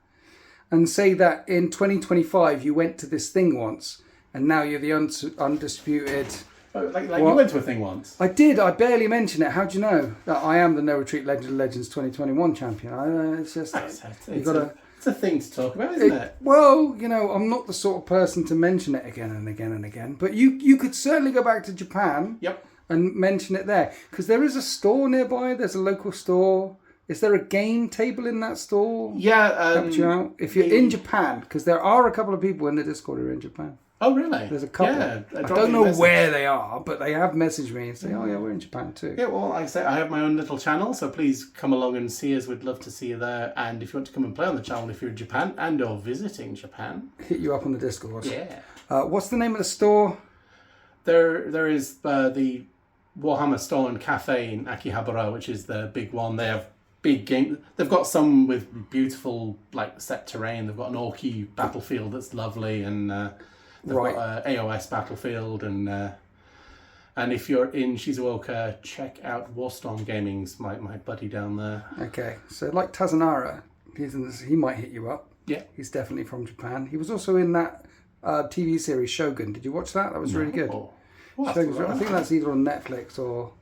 and say that in 2025 you went to this thing once and now you're the undisputed... Like you went to a thing once. I did. I barely mentioned it. How do you know that I am the No Retreat Legend of Legends 2021 champion? It's just... It's a thing to talk about, isn't it? Well, I'm not the sort of person to mention it again and again and again. But you could certainly go back to Japan and mention it there. Because there is a store nearby. There's a local store. Is there a game table in that store? Yeah. Help you out? If you're in Japan, because there are a couple of people in the Discord who are in Japan. Oh, really? There's a couple. Yeah, I don't know where they are, but they have messaged me and say, oh, yeah, we're in Japan too. Yeah, well, like I say, I have my own little channel, so please come along and see us. We'd love to see you there. And if you want to come and play on the channel, if you're in Japan and or visiting Japan... Hit you up on the Discord. Yeah. What's the name of the store? There is the Warhammer store and cafe in Akihabara, which is the big one. They have big game. They've got some with beautiful, set terrain. They've got an Orky battlefield that's lovely, and... They've got AOS Battlefield, and if you're in Shizuoka, check out Warstorm Gaming's my buddy down there. Okay, so like Tazanara, he might hit you up. Yeah. He's definitely from Japan. He was also in that TV series Shogun. Did you watch that? That was really good. I think that's either on Netflix or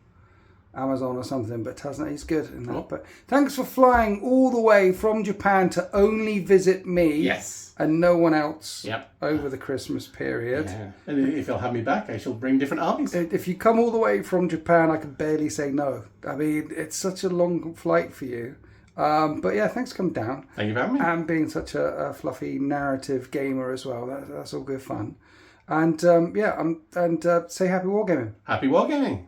Amazon or something, but Tazanara, he's good in that. But thanks for flying all the way from Japan to only visit me. Yes. And no one else over the Christmas period. Yeah. And if you'll have me back, I shall bring different armies. If you come all the way from Japan, I can barely say no. I mean, it's such a long flight for you. But yeah, thanks for coming down. Thank you for having me. And being such a fluffy narrative gamer as well. That's all good fun. And say happy wargaming. Happy wargaming.